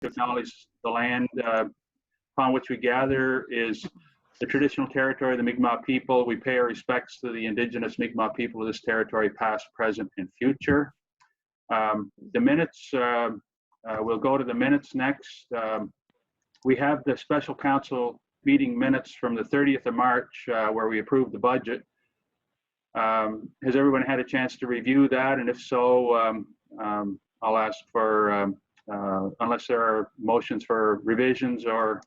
to acknowledge the land upon which we gather is the traditional territory of the Mi'kmaq people. We pay our respects to the Indigenous Mi'kmaq people of this territory, past, present, and future. The minutes, we'll go to the minutes next. We have the special council meeting minutes from the 30th of March where we approved the budget. Has everyone had a chance to review that? And if so, I'll ask for, unless there are motions for revisions or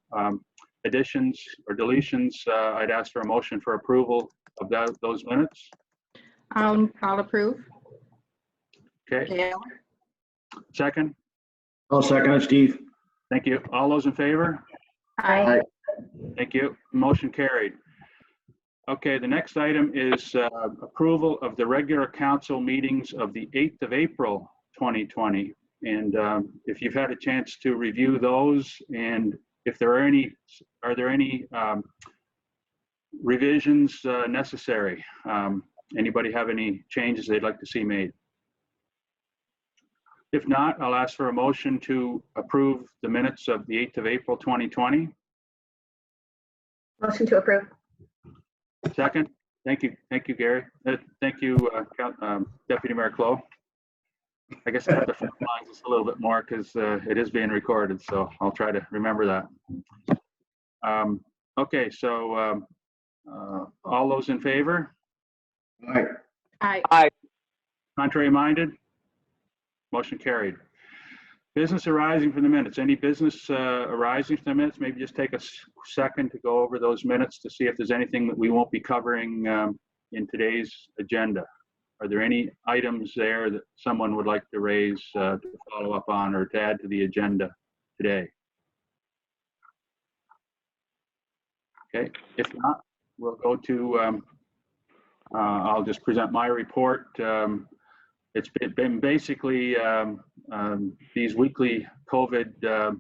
additions or deletions, I'd ask for a motion for approval of those minutes. I'll approve. Okay. Gail. Second? I'll second it, Steve. Thank you. All those in favor? Aye. Thank you. Motion carried. Okay, the next item is approval of the regular council meetings of the 8th of April, 2020. And if you've had a chance to review those, and if there are any revisions necessary? Anybody have any changes they'd like to see made? If not, I'll ask for a motion to approve the minutes of the 8th of April, 2020. Motion to approve. Second. Thank you, Gary. Thank you, Deputy Mayor Clow. I guess I have to formalize this a little bit more because it is being recorded, so I'll try to remember that. Okay, so all those in favor? Aye. Aye. Aye. Contrary minded? Motion carried. Business arising from the minutes. Any business arising from the minutes? Maybe just take a second to go over those minutes to see if there's anything that we won't be covering in today's agenda. Are there any items there that someone would like to raise to follow up on or to add to the agenda today? Okay, if not, we'll go to, I'll just present my report. It's been basically these weekly COVID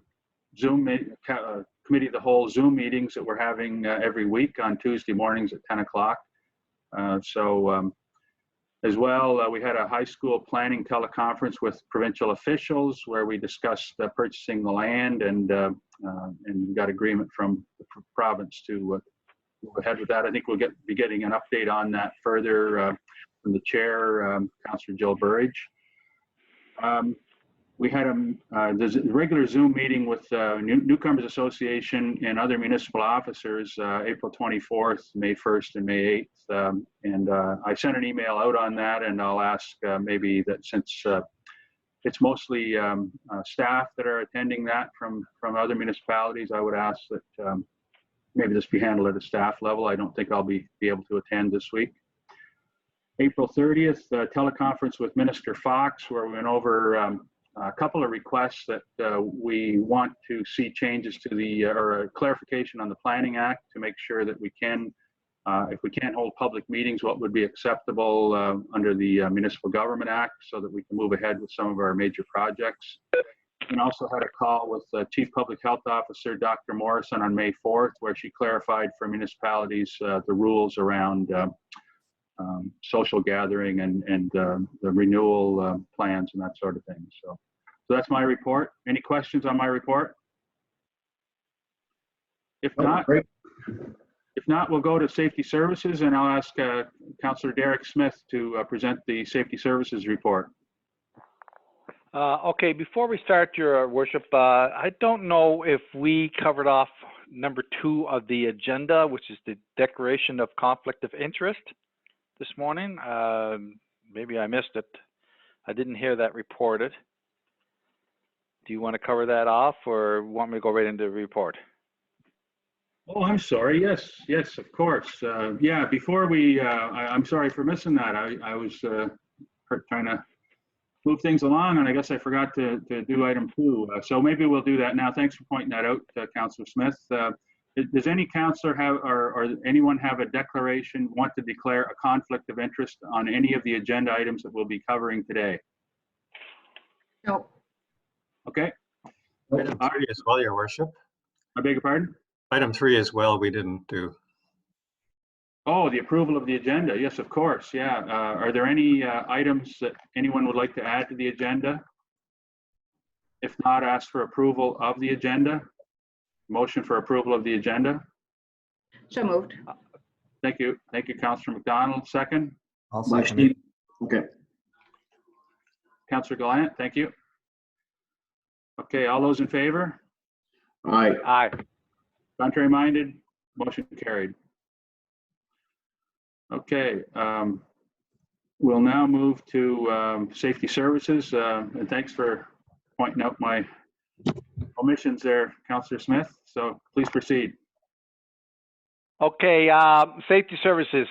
Zoom committee of the whole Zoom meetings that we're having every week on Tuesday mornings at 10 o'clock. As well, we had a high school planning teleconference with provincial officials where we discussed purchasing the land and got agreement from the province to go ahead with that. I think we'll be getting an update on that further from the chair, Councillor Jill Burridge. We had the regular Zoom meeting with Newcomers Association and other municipal officers, April 24th, May 1st, and May 8th. And I sent an email out on that, and I'll ask maybe that since it's mostly staff that are attending that from other municipalities, I would ask that maybe this be handled at a staff level. I don't think I'll be able to attend this week. April 30th, teleconference with Minister Fox, where we went over a couple of requests that we want to see changes to the, or a clarification on the Planning Act to make sure that we can, if we can't hold public meetings, what would be acceptable under the Municipal Government Act so that we can move ahead with some of our major projects. And also had a call with Chief Public Health Officer, Dr. Morrison, on May 4th, where she clarified for municipalities the rules around social gathering and the renewal plans and that sort of thing. So that's my report. Any questions on my report? If not, we'll go to safety services, and I'll ask Councillor Derek Smith to present the safety services report. Okay, before we start, Your Worship, I don't know if we covered off number 2 of the agenda, which is the declaration of conflict of interest this morning. Maybe I missed it. I didn't hear that reported. Do you want to cover that off, or want me to go right into the report? Oh, I'm sorry. Yes, of course. Yeah, before we, I'm sorry for missing that. I was trying to move things along, and I guess I forgot to do item 2. So maybe we'll do that now. Thanks for pointing that out, Councillor Smith. Does any councillor have, or anyone have a declaration, want to declare a conflict of interest on any of the agenda items that we'll be covering today? No. Okay. Item 3 as well, Your Worship. I beg your pardon? Item 3 as well, we didn't do. Oh, the approval of the agenda. Yes, of course. Yeah. Are there any items that anyone would like to add to the agenda? If not, ask for approval of the agenda. Motion for approval of the agenda. So moved. Thank you. Thank you, Councillor McDonald. Second. I'll By second it. Steve. Okay. Councillor Gallant, thank you. Okay, all those in favor? Aye. Aye. Contrary minded? Motion carried. Okay, we'll now move to safety services. And thanks for pointing out my omissions there, Councillor Smith. So please proceed. Okay, safety services,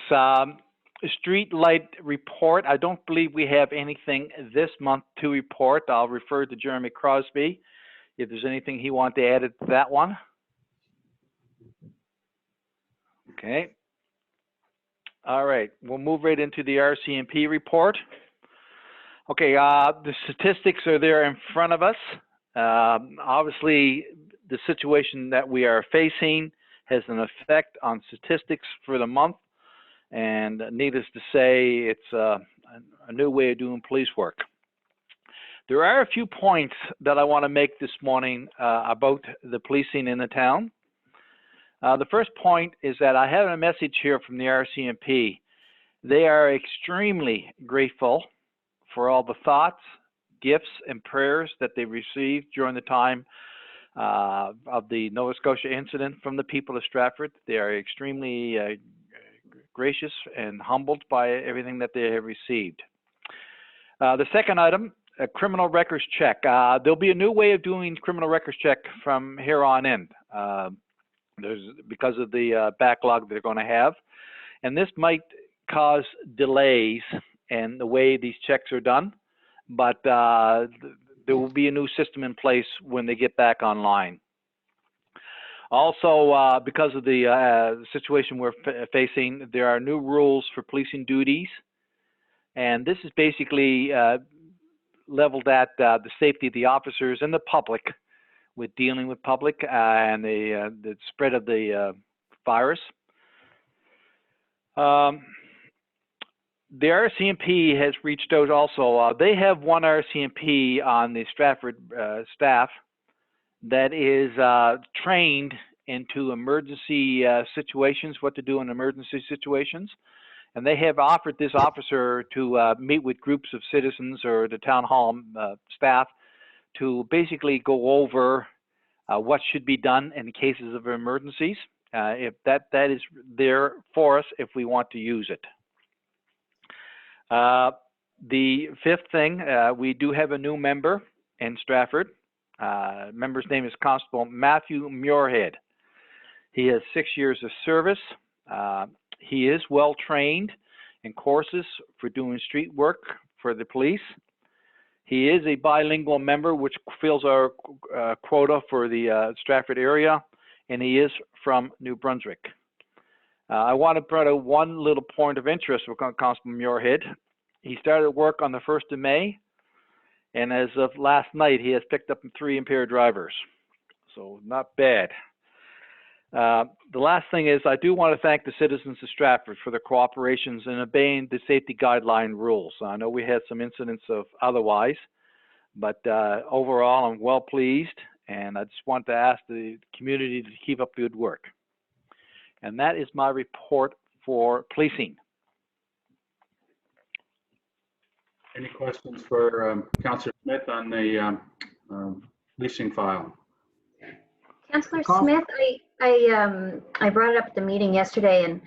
street light report. I don't believe we have anything this month to report. I'll refer to Jeremy Crosby if there's anything he wants to add to that one. Okay. All right, we'll move right into the RCMP report. Okay, the statistics are there in front of us. Obviously, the situation that we are facing has an effect on statistics for the month, and needless to say, it's a new way of doing police work. There are a few points that I want to make this morning about the policing in the town. The first point is that I have a message here from the RCMP. They are extremely grateful for all the thoughts, gifts, and prayers that they received during the time of the Nova Scotia incident from the people of Stratford. They are extremely gracious and humbled by everything that they have received. The second item, a criminal records check. There'll be a new way of doing criminal records check from here on in. Because of the backlog they're going to have, and this might cause delays in the way these checks are done, but there will be a new system in place when they get back online. Also, because of the situation we're facing, there are new rules for policing duties, and this is basically leveled at the safety of the officers and the public with dealing with public and the spread of the virus. The RCMP has reached out also. They have one RCMP on the Stratford staff that is trained into emergency situations, what to do in emergency situations. And they have offered this officer to meet with groups of citizens or the town hall staff to basically go over what should be done in cases of emergencies. If that is there for us if we want to use it. The fifth thing, we do have a new member in Stratford. Member's name is Constable Matthew Muir. He has 6 years of service. He is well trained in courses for doing street work for the police. He is a bilingual member, which fills our quota for the Stratford area, and he is from New Brunswick. I want to bring out one little point of interest with Constable Muirhead. He started work on the 1st of May, and as of last night, he has picked up 3 impaired drivers. So not bad. The last thing is I do want to thank the citizens of Stratford for their cooperations in obeying the safety guideline rules. I know we had some incidents of otherwise, but overall I'm well pleased, and I just want to ask the community to keep up good work. And that is my report for policing. Any questions for Councillor Smith on the leasing file? Councillor Smith, I brought it up at the meeting yesterday, and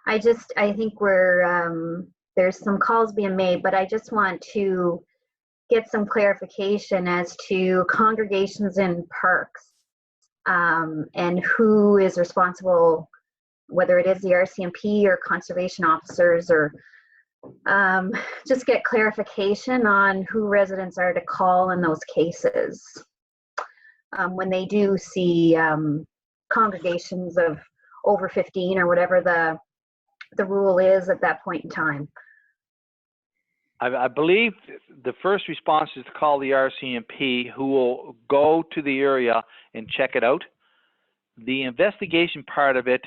I think we're there's some calls being made, but I just want to get some clarification as to congregations in parks and who is responsible, whether it is the RCMP or conservation officers, or just get clarification on who residents are to call in those cases when they do see congregations of over 15 or whatever the rule is at that point in time. I believe the first response is to call the RCMP, who will go to the area and check it out. The investigation part of it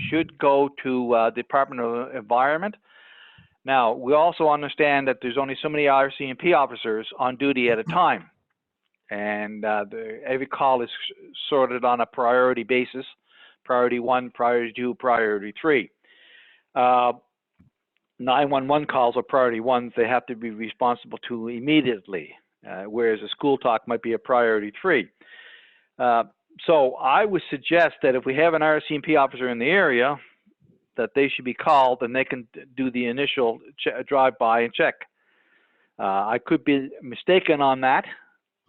should go to Department of Environment. Now, we also understand that there's only so many RCMP officers on duty at a time. And every call is sorted on a priority basis, priority 1, priority 2, priority 3. 911 calls are priority 1s. They have to be responsible to immediately, whereas a school talk might be a priority 3. So I would suggest that if we have an RCMP officer in the area, that they should be called and they can do the initial drive-by and check. I could be mistaken on that.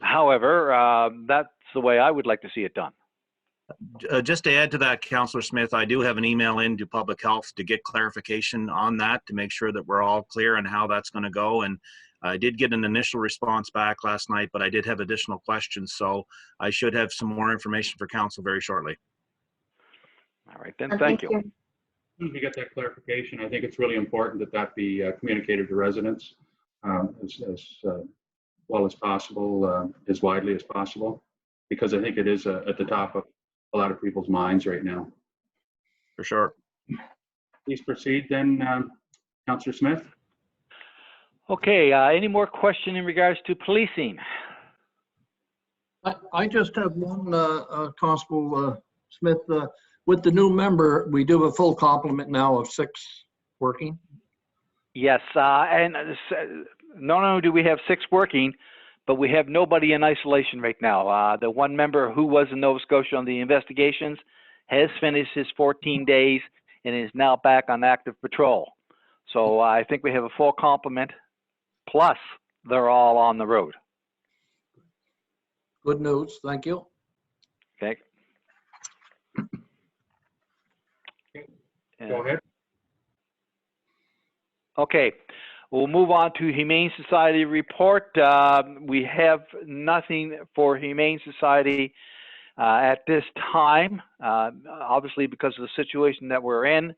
However, that's the way I would like to see it done. Just to add to that, Councillor Smith, I do have an email into Public Health to get clarification on that, to make sure that we're all clear on how that's going to go. And I did get an initial response back last night, but I did have additional questions. So I should have some more information for Council very shortly. All right, then, thank you. As soon as we get that clarification, I think it's really important that that be communicated to residents as well as possible, as widely as possible, because I think it is at the top of a lot of people's minds right now. For sure. Please proceed then, Councillor Smith. Okay, any more question in regards to policing? I just have one, Constable Smith. With the new member, we do have a full complement now of 6 working. Yes, and not only do we have 6 working, but we have nobody in isolation right now. The one member who was in Nova Scotia on the investigations has finished his 14 days and is now back on active patrol. So I think we have a full complement, plus they're all on the road. Good news. Thank you. Okay. Go ahead. Okay, we'll move on to Humane Society report. We have nothing for Humane Society at this time, obviously because of the situation that we're in.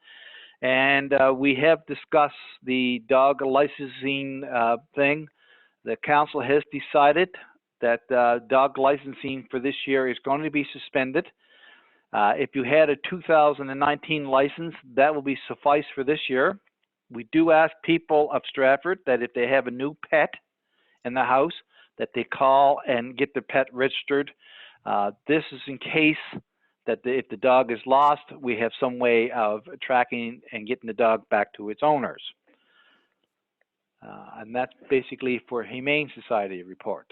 And we have discussed the dog licensing thing. The council has decided that dog licensing for this year is going to be suspended. If you had a 2019 license, that will be suffice for this year. We do ask people of Stratford that if they have a new pet in the house, that they call and get their pet registered. This is in case that if the dog is lost, we have some way of tracking and getting the dog back to its owners. And that's basically for Humane Society report.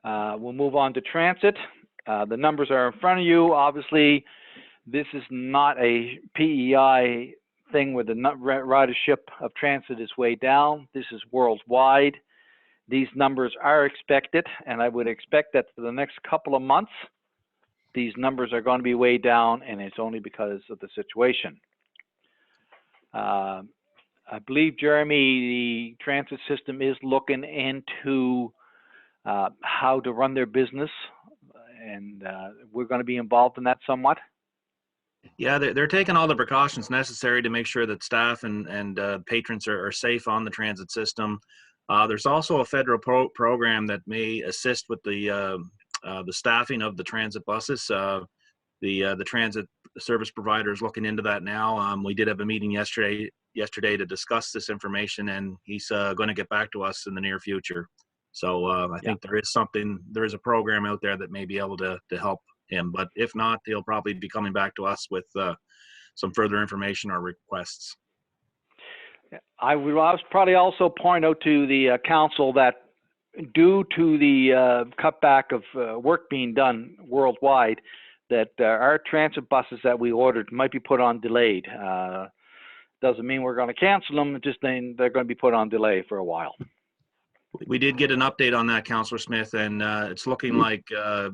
We'll move on to transit. The numbers are in front of you. Obviously, this is not a PEI thing where the ridership of transit is way down. This is worldwide. These numbers are expected, and I would expect that for the next couple of months, these numbers are going to be way down, and it's only because of the situation. I believe, Jeremy, the transit system is looking into how to run their business, and we're going to be involved in that somewhat. Yeah, they're taking all the precautions necessary to make sure that staff and patrons are safe on the transit system. There's also a federal program that may assist with the staffing of the transit buses. The transit service provider is looking into that now. We did have a meeting yesterday to discuss this information, and he's going to get back to us in the near future. So I think there is a program out there that may be able to help him, but if not, he'll probably be coming back to us with some further information or requests. I would probably also point out to the council that due to the cutback of work being done worldwide, that our transit buses that we ordered might be put on delayed. Doesn't mean we're going to cancel them, just saying they're going to be put on delay for a while. We did get an update on that, Councillor Smith, and it's looking like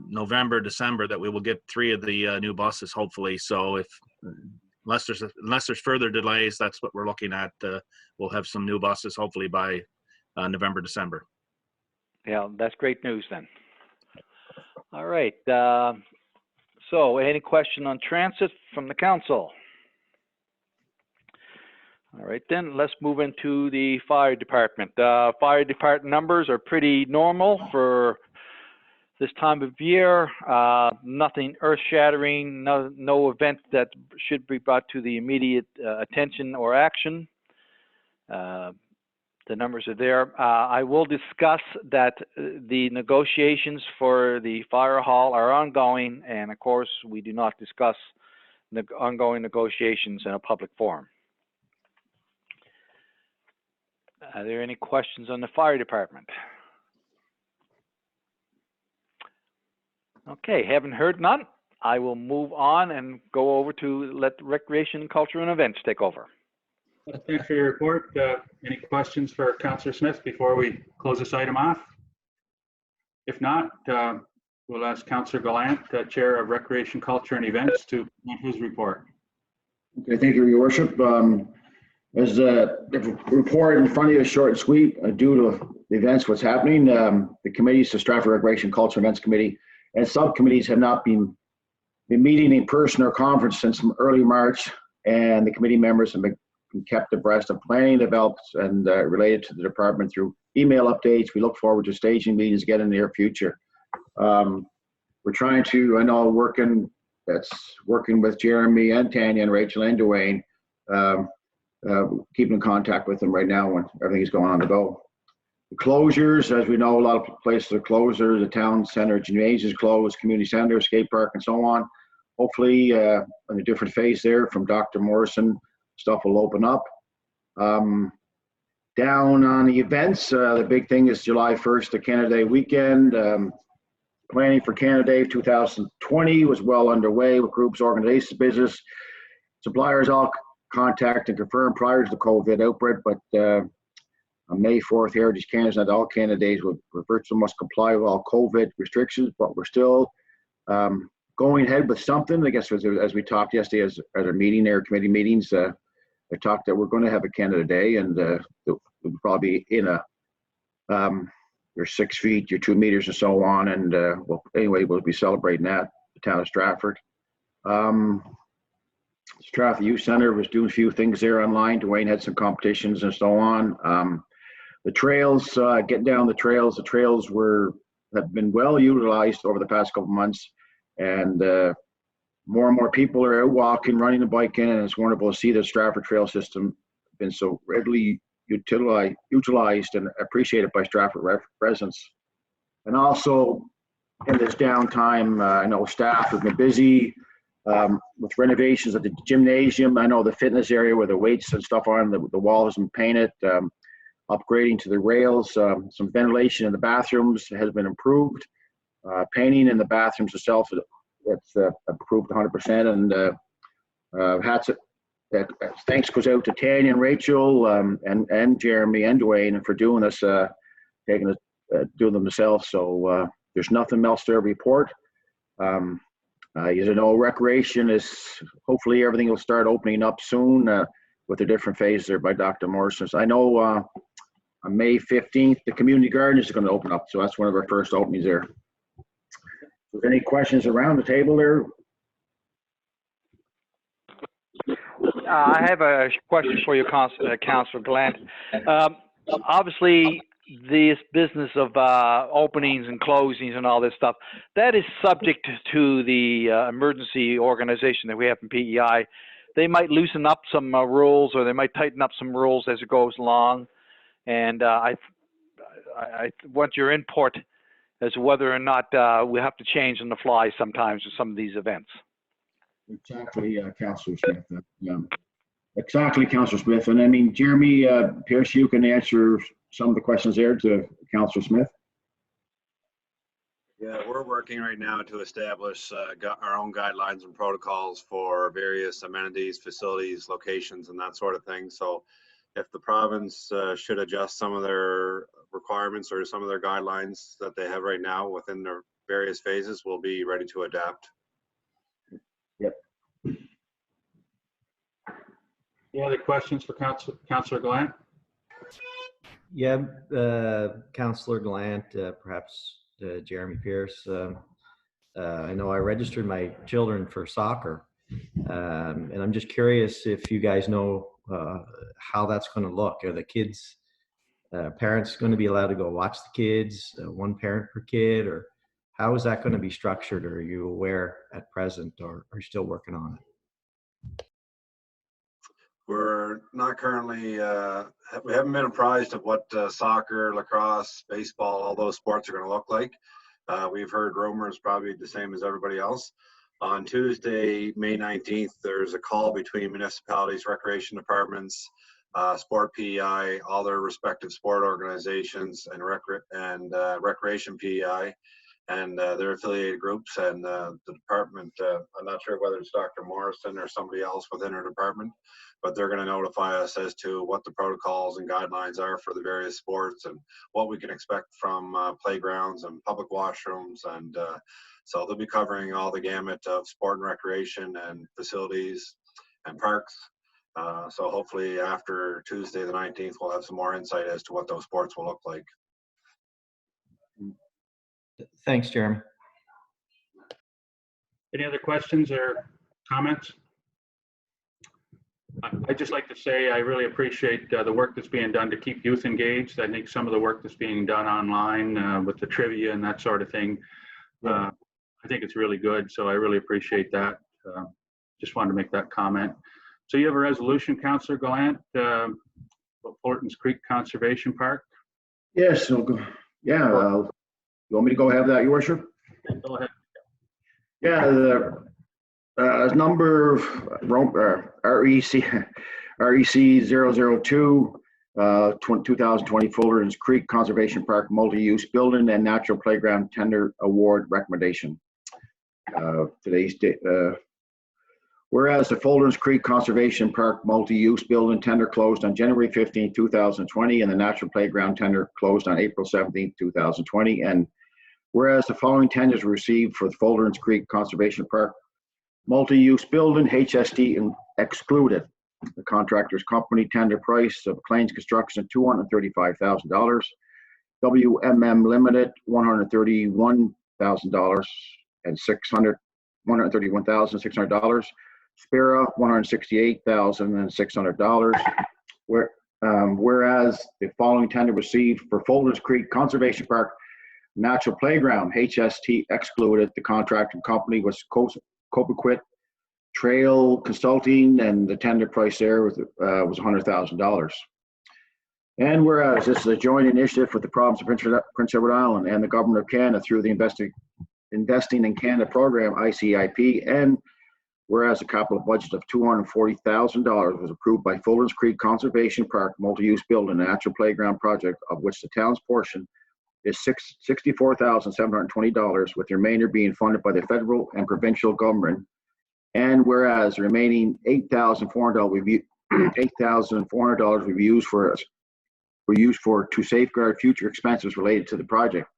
November, December that we will get 3 of the new buses, hopefully. So unless there's further delays, that's what we're looking at. We'll have some new buses hopefully by November, December. Yeah, that's great news then. All right. So any question on transit from the council? All right, then let's move into the fire department. Fire department numbers are pretty normal for this time of year. Nothing earth-shattering, no event that should be brought to the immediate attention or action. The numbers are there. I will discuss that the negotiations for the fire hall are ongoing, and of course, we do not discuss the ongoing negotiations in a public forum. Are there any questions on the fire department? Okay, haven't heard none. I will move on and go over to let Recreation, Culture, and Events take over. Thanks for your report. Any questions for Councillor Smith before we close this item off? If not, we'll ask Councillor Gallant, Chair of Recreation, Culture, and Events, to present his report. Okay, thank you, Your Worship. As the report in front of you is short and sweet, due to the events, what's happening, the committees, the Stratford Recreation, Culture, and Events Committee, and subcommittees have not been meeting in person or conference since early March, and the committee members have been kept abreast of planning developments and related to the department through email updates. We look forward to staging meetings again in the near future. We're trying to, I know, working with Jeremy and Tanya and Rachel and Dwayne, keeping in contact with them right now when everything is going on the go. The closures, as we know, a lot of places are closed. The town center gymnasium is closed, community center, skate park, and so on. Hopefully, in a different phase there from Dr. Morrison, stuff will open up. Down on the events, the big thing is July 1st, the Canada Day weekend. Planning for Canada Day 2020 was well underway with groups, organizations, business, suppliers all contact and confirm prior to the COVID outbreak, but on May 4th, Heritage Canada and all Canada Days will virtually must comply with all COVID restrictions, but we're still going ahead with something. I guess as we talked yesterday as our meeting there, committee meetings, I talked that we're going to have a Canada Day, and we'll probably in a you're 6 feet, you're 2 meters, and so on. And well, anyway, we'll be celebrating that. The town of Stratford. Stratford Youth Center was doing a few things there online. Dwayne had some competitions and so on. The trails, getting down the trails have been well utilized over the past couple of months, and more and more people are out walking, running and biking, and it's wonderful to see the Stratford trail system been so readily utilized and appreciated by Stratford residents. And also in this downtime, I know staff have been busy with renovations of the gymnasium. I know the fitness area where the weights and stuff are, and the wall has been painted, upgrading to the rails, some ventilation in the bathrooms has been improved. Painting in the bathrooms itself, it's improved 100%. And thanks goes out to Tanya and Rachel and Jeremy and Dwayne for doing this, doing them themselves. So there's nothing else to report. As you know, recreation is, hopefully everything will start opening up soon with the different phases there by Dr. Morrison. So I know on May 15th, the community garden is going to open up. So that's one of our first openings there. Is there any questions around the table there? I have a question for you, Councillor Gallant. Obviously, this business of openings and closings and all this stuff, that is subject to the emergency organization that we have in PEI. They might loosen up some rules, or they might tighten up some rules as it goes along. And I want your input as to whether or not we have to change on the fly sometimes with some of these events. Exactly, Councillor Smith. Exactly, Councillor Smith. And I mean, Jeremy Pierce, you can answer some of the questions there to Councillor Smith. Yeah, we're working right now to establish our own guidelines and protocols for various amenities, facilities, locations, and that sort of thing. So if the province should adjust some of their requirements or some of their guidelines that they have right now within their various phases, we'll be ready to adapt. Yep. Any other questions for Councillor Gallant? Yeah, Councillor Gallant, perhaps Jeremy Pierce. I know I registered my children for soccer, and I'm just curious if you guys know how that's going to look. Are the kids, parents going to be allowed to go watch the kids, one parent per kid, or how is that going to be structured? Or are you aware at present, or are you still working on it? We're not currently, we haven't been apprised of what soccer, lacrosse, baseball, all those sports are going to look like. We've heard rumors, probably the same as everybody else. On Tuesday, May 19th, there's a call between municipalities, recreation departments, sport PEI, all their respective sport organizations, and recreation PEI, and their affiliated groups, and the department. I'm not sure whether it's Dr. Morrison or somebody else within her department, but they're going to notify us as to what the protocols and guidelines are for the various sports and what we can expect from playgrounds and public washrooms. And so they'll be covering all the gamut of sport and recreation and facilities and parks. So hopefully after Tuesday the 19th, we'll have some more insight as to what those sports will look like. Thanks, Jeremy. Any other questions or comments? I'd just like to say I really appreciate the work that's being done to keep youth engaged. I think some of the work that's being done online with the trivia and that sort of thing, I think it's really good. So I really appreciate that. Just wanted to make that comment. So you have a resolution, Councillor Gallant, about Fullerton's Creek Conservation Park? Yes, so go, yeah. You want me to go have that, Your Worship? Go ahead. Yeah, the number REC 002 2020 Fullerton's Creek Conservation Park multi-use building and natural playground tender award recommendation. Today's date. Whereas the Fullerton's Creek Conservation Park multi-use building tender closed on January 15, 2020, and the natural playground tender closed on April 17, 2020, and whereas the following tenders were received for the Fullerton's Creek Conservation Park multi-use building, HST excluded. The contractor's company tender price of Claims Construction $235,000, WMM Limited $131,000 and $131,600, Spira $168,600. Whereas the following tender received for Fullerton's Creek Conservation Park Natural Playground, HST excluded. The contracting company was Copaquit Trail Consulting, and the tender price there was $100,000. And whereas this is a joint initiative with the province of Prince Edward Island and the government of Canada through the Investing in Canada program, ICIP, and whereas a capital budget of $240,000 was approved by Fullerton's Creek Conservation Park multi-use building and natural playground project, of which the town's portion is $64,720, with the remainder being funded by the federal and provincial government. And whereas the remaining $8,400 were used for to safeguard future expenses related to the project.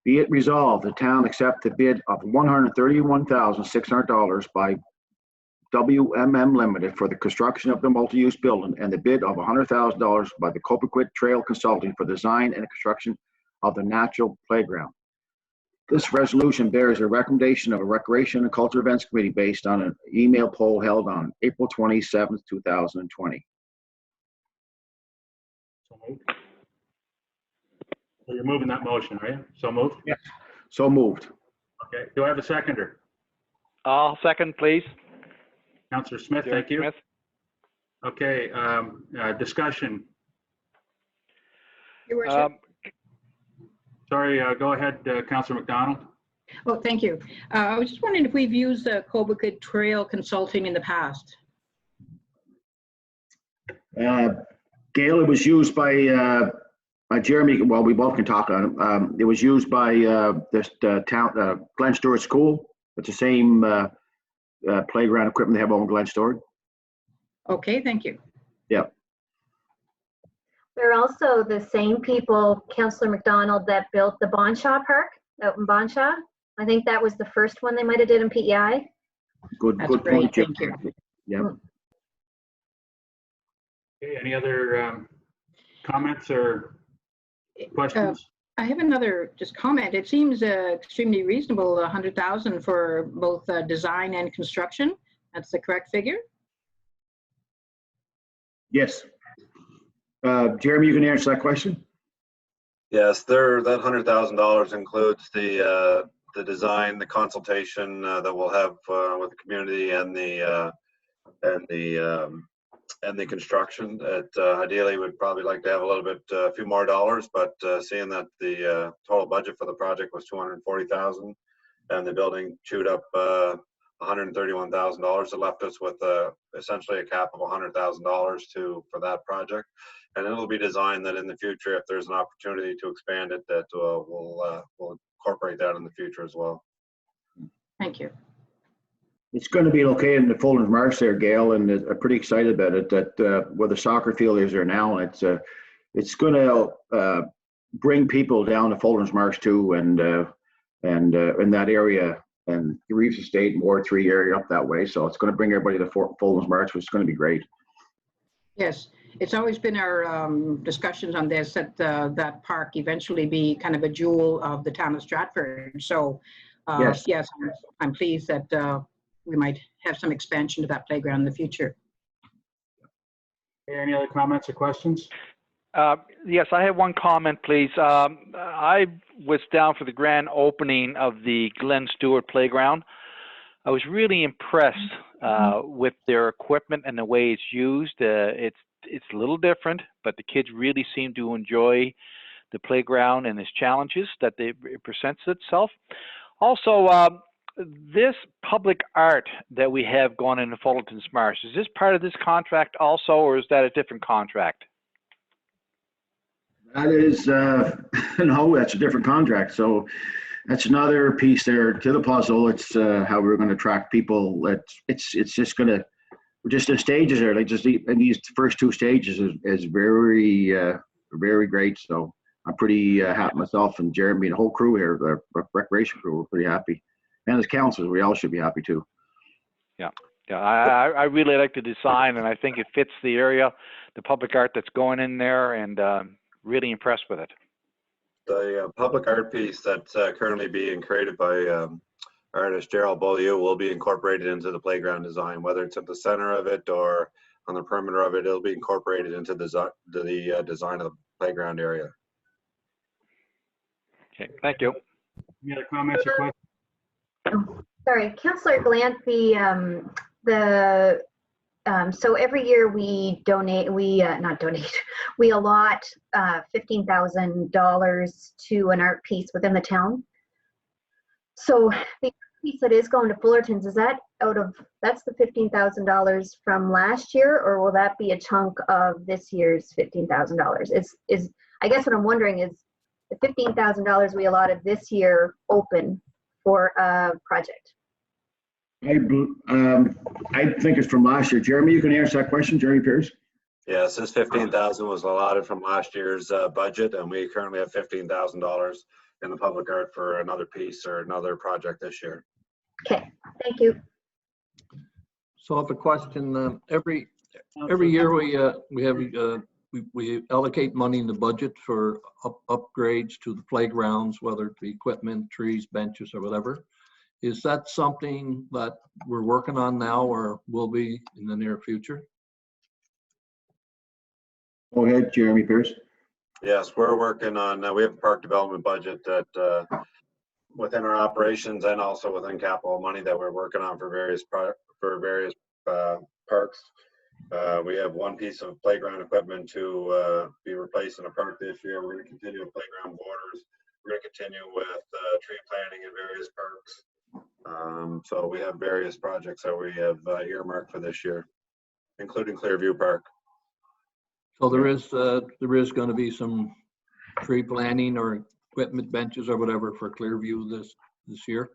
Be it resolved, the town accept the bid of $131,600 by WMM Limited for the construction of the multi-use building, and the bid of $100,000 by the Copaquit Trail Consulting for design and construction of the natural playground. This resolution bears a recommendation of a Recreation and Culture Events Committee based on an email poll held on April 27th, 2020. So moved. So you're moving that motion, are you? So moved? Yes. So moved. Okay. Do I have a seconder? I'll second, please. Councillor Smith, Jeremy thank you. Smith. Okay, discussion. Your Worship. Sorry, go ahead, Councillor McDonald. Oh, thank you. I was just wondering if we've used Copaquit Trail Consulting in the past. Gail, it was used by Jeremy. Well, we both can talk on it. It was used by this town, Glen Stewart School. It's the same playground equipment they have over Glen Stewart. Okay, thank you. Yeah. They're also the same people, Councillor McDonald, that built the Bonshaw Park out in Bonshaw. I think that was the first one they might have did in PEI. Good, That's good great, point. thank you. Yeah. Okay, any other comments or questions? I have another just comment. It seems extremely reasonable, $100,000 for both design and construction. That's the correct figure? Yes. Jeremy, you can answer that question. Yes, that $100,000 includes the design, the consultation that we'll have with the community, and the and the construction. Ideally, we'd probably like to have a few more dollars, but seeing that the total budget for the project was $240,000, and the building chewed up $131,000, it left us with essentially a cap of $100,000 for that project. And it'll be designed that in the future, if there's an opportunity to expand it, that we'll incorporate that in the future as well. Thank you. It's going to be located in the Fuller's Marsh there, Gail, and I'm pretty excited about it. That where the soccer field is there now, it's going to bring people down to Fuller's Marsh too, and in that area, and the Reeves Estate, Moore 3 area up that way. So it's going to bring everybody to Fuller's Marsh, which is going to be great. Yes, it's always been our discussions on this, that that park eventually be kind of a jewel of the town of Stratford. So yes, I'm pleased that we might have some expansion to that playground in the future. Any other comments or questions? Yes, I have one comment, please. I was down for the grand opening of the Glenn Stewart Playground. I was really impressed with their equipment and the way it's used. It's a little different, but the kids really seem to enjoy the playground and its challenges that it presents itself. Also, this public art that we have going into Fullerton's Marsh, is this part of this contract also, or is that a different contract? That is, no, that's a different contract. So that's another piece there to the puzzle. It's how we're going to attract people. It's just going to, we're just in stages there. Like just in these first 2 stages is very, very great. So I'm pretty happy myself and Jeremy and the whole crew here, the recreation crew, we're pretty happy. And as councillors, we all should be happy too. Yeah, I really like the design, and I think it fits the area, the public art that's going in there, and really impressed with it. The public art piece that's currently being created by artist Gerald Beaulieu will be incorporated into the playground design, whether it's at the center of it or on the perimeter of it. It'll be incorporated into the design of the playground area. Okay, thank you. Any other comments or questions? Oh, sorry, Councillor Glant, so every year we donate, we allot $15,000 to an art piece within the town. So the piece that is going to Fullerton's, is that that's the $15,000 from last year, or will that be a chunk of this year's $15,000? I guess what I'm wondering is, the $15,000 we allotted this year open for a project? I think it's from last year. Jeremy, you can answer that question, Jeremy Pierce. Yes, this $15,000 was allotted from last year's budget, and we currently have $15,000 in the public art for another piece or another project this year. Okay, thank you. So I have a question. Every year we allocate money in the budget for upgrades to the playgrounds, whether it be equipment, trees, benches, or whatever. Is that something that we're working on now or will be in the near future? Go ahead, Jeremy Pierce. Yes, we're working on, we have a park development budget that within our operations and also within capital money that we're working on for various parks. We have one piece of playground equipment to be replaced in a park this year. We're going to continue with playground borders. We're going to continue with tree planting in various parks. So we have various projects that we have earmarked for this year, including Clearview Park. So there is going to be some tree planting or equipment benches or whatever for Clearview this year?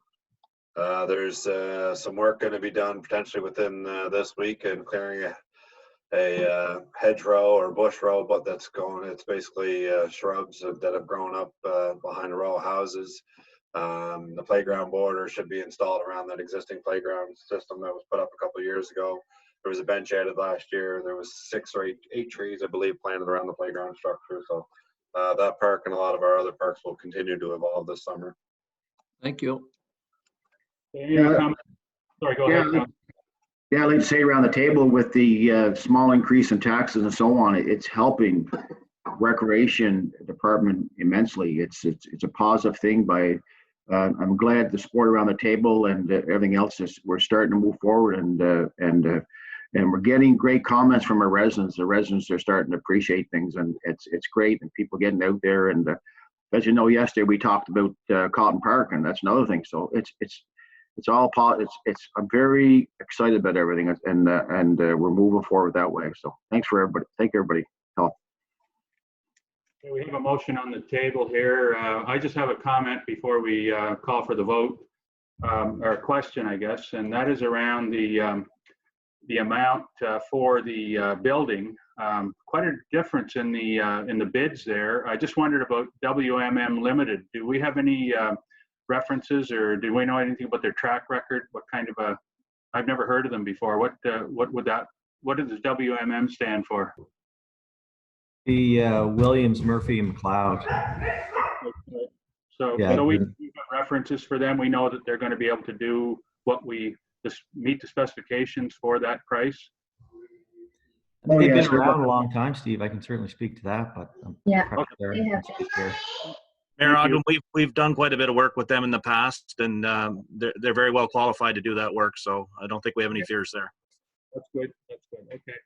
There's some work going to be done potentially within this week and clearing a hedgerow or bush row, but it's basically shrubs that have grown up behind a row of houses. The playground border should be installed around that existing playground system that was put up a couple of years ago. There was a bench added last year. There was 6 or 8 trees, I believe, planted around the playground structure. So that park and a lot of our other parks will continue to evolve this summer. Thank you. Sorry, go ahead. Yeah, I'd like to say around the table with the small increase in taxes and so on, it's helping recreation department immensely. It's a positive thing. I'm glad the support around the table and everything else we're starting to move forward and and we're getting great comments from our residents. The residents are starting to appreciate things, and it's great, and people getting out there. And as you know, yesterday we talked about Cotton Park, and that's another thing. So it's all I'm very excited about everything, and we're moving forward that way. So thanks for everybody. Thank everybody. Help. We have a motion on the table here. I just have a comment before we call for the vote, or a question, I guess, and that is around the amount for the building. Quite a difference in the bids there. I just wondered about WMM Limited. Do we have any references, or do we know anything about their track record? What kind of I've never heard of them before. What does WMM stand for? The Williams, Murphy, and McLeod. So, Yeah, so we have references for them. We know that they're going to be able to do what we just meet the specifications for that price. They've been around a long time, Steve. I can certainly speak to that, but Yeah, they have. Mayor Ogden, we've done quite a bit of work with them in the past, and they're very well qualified to do that work. So I don't think we have any fears there. That's good. That's good. Okay.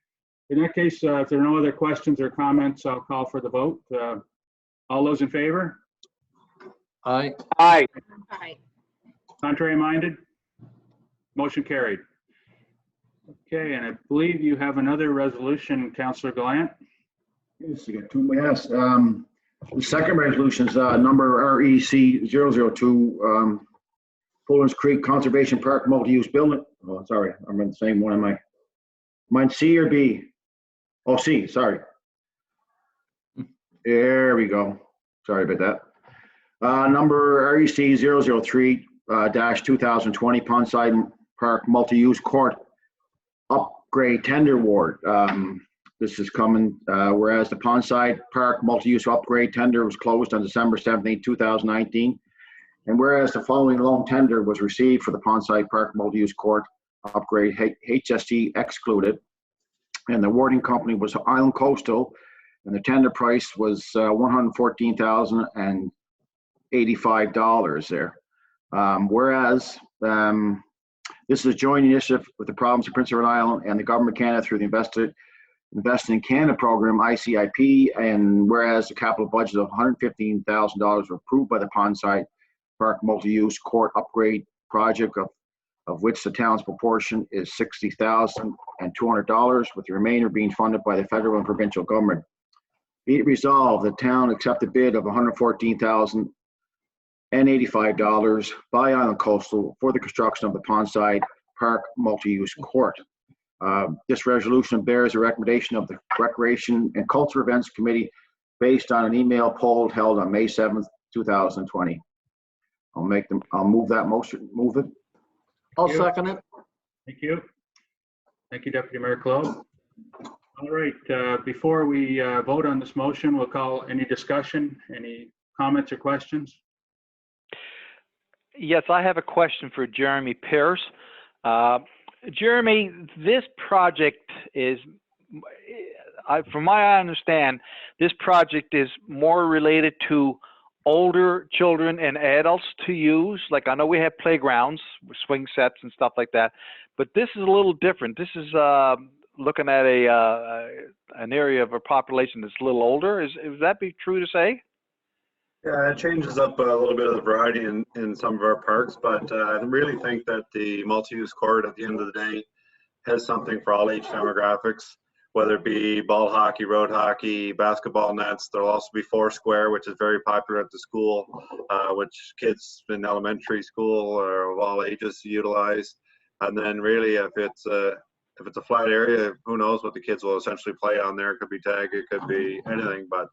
In that case, if there are no other questions or comments, I'll call for the vote. All those in favor? Aye. Aye. Aye. Contrary minded? Motion carried. Okay, and I believe you have another resolution, Councillor Gallant. Yes, you got two. Yes. The second resolution is number REC 002, Fuller's Creek Conservation Park multi-use building. Oh, sorry, I'm in the same one. Am I? Mine C or B? Oh, C. Sorry. There we go. Sorry about that. Number REC 003 -2020 Pondside Park multi-use court upgrade tender award. This is coming, whereas the Pondside Park multi-use upgrade tender was closed on December 17, 2019. And whereas the following loan tender was received for the Pondside Park multi-use court upgrade, HST excluded, and the awarding company was Island Coastal, and the tender price was $114,085 there. Whereas this is a joint initiative with the province of Prince Edward Island and the government of Canada through the Investing in Canada program, ICIP, and whereas the capital budget of $115,000 were approved by the Pondside Park multi-use court upgrade project, of which the town's proportion is $60,200, with the remainder being funded by the federal and provincial government. Be it resolved, the town accept a bid of $114,085 by Island Coastal for the construction of the Pondside Park multi-use court. This resolution bears a recommendation of the Recreation and Culture Events Committee based on an email poll held on May 7th, 2020. I'll move that motion. Move it. I'll second it. Thank you. Thank you, Deputy Mayor Claude. All right, before we vote on this motion, we'll call any discussion, any comments or questions? Yes, I have a question for Jeremy Pierce. Jeremy, this project is, from what I understand, this project is more related to older children and adults to use. Like, I know we have playgrounds, swing sets and stuff like that, but this is a little different. This is looking at an area of a population that's a little older. Is that be true to say? Yeah, it changes up a little bit of the variety in some of our parks, but I really think that the multi-use court at the end of the day has something for all age demographics, whether it be ball hockey, road hockey, basketball nets. There'll also be Foursquare, which is very popular at the school, which kids in elementary school or of all ages utilize. And then really, if it's a flat area, who knows what the kids will essentially play on there. It could be tag, it could be anything, but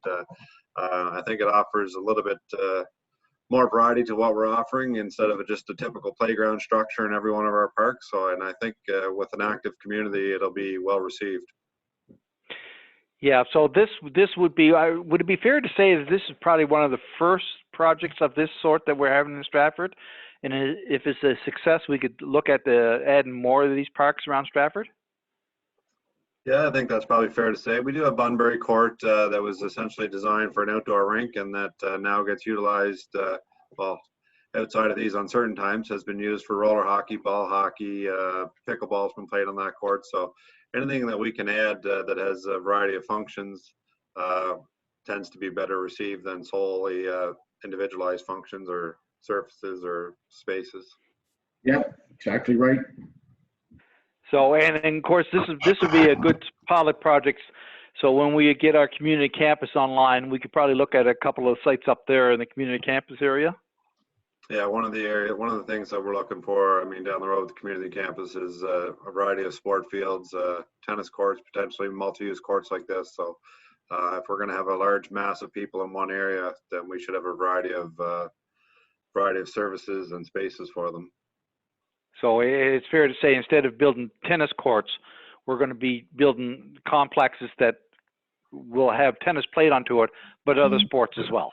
I think it offers a little bit more variety to what we're offering instead of just a typical playground structure in every one of our parks. So, and I think with an active community, it'll be well received. Yeah, so this would be, would it be fair to say that this is probably one of the first projects of this sort that we're having in Stratford? And if it's a success, we could look at adding more of these parks around Stratford? Yeah, I think that's probably fair to say. We do have Bunbury Court that was essentially designed for an outdoor rink, and that now gets utilized, well, outside of these uncertain times has been used for roller hockey, ball hockey, pickleball's been played on that court. So anything that we can add that has a variety of functions tends to be better received than solely individualized functions or surfaces or spaces. Yeah, exactly right. So, and of course, this would be a good pilot project. So when we get our community campus online, we could probably look at a couple of sites up there in the community campus area. Yeah, one of the things that we're looking for, I mean, down the road with the community campus is a variety of sport fields, tennis courts, potentially multi-use courts like this. So if we're going to have a large mass of people in one area, then we should have a variety of services and spaces for them. So it's fair to say, instead of building tennis courts, we're going to be building complexes that will have tennis played onto it, but other sports as well.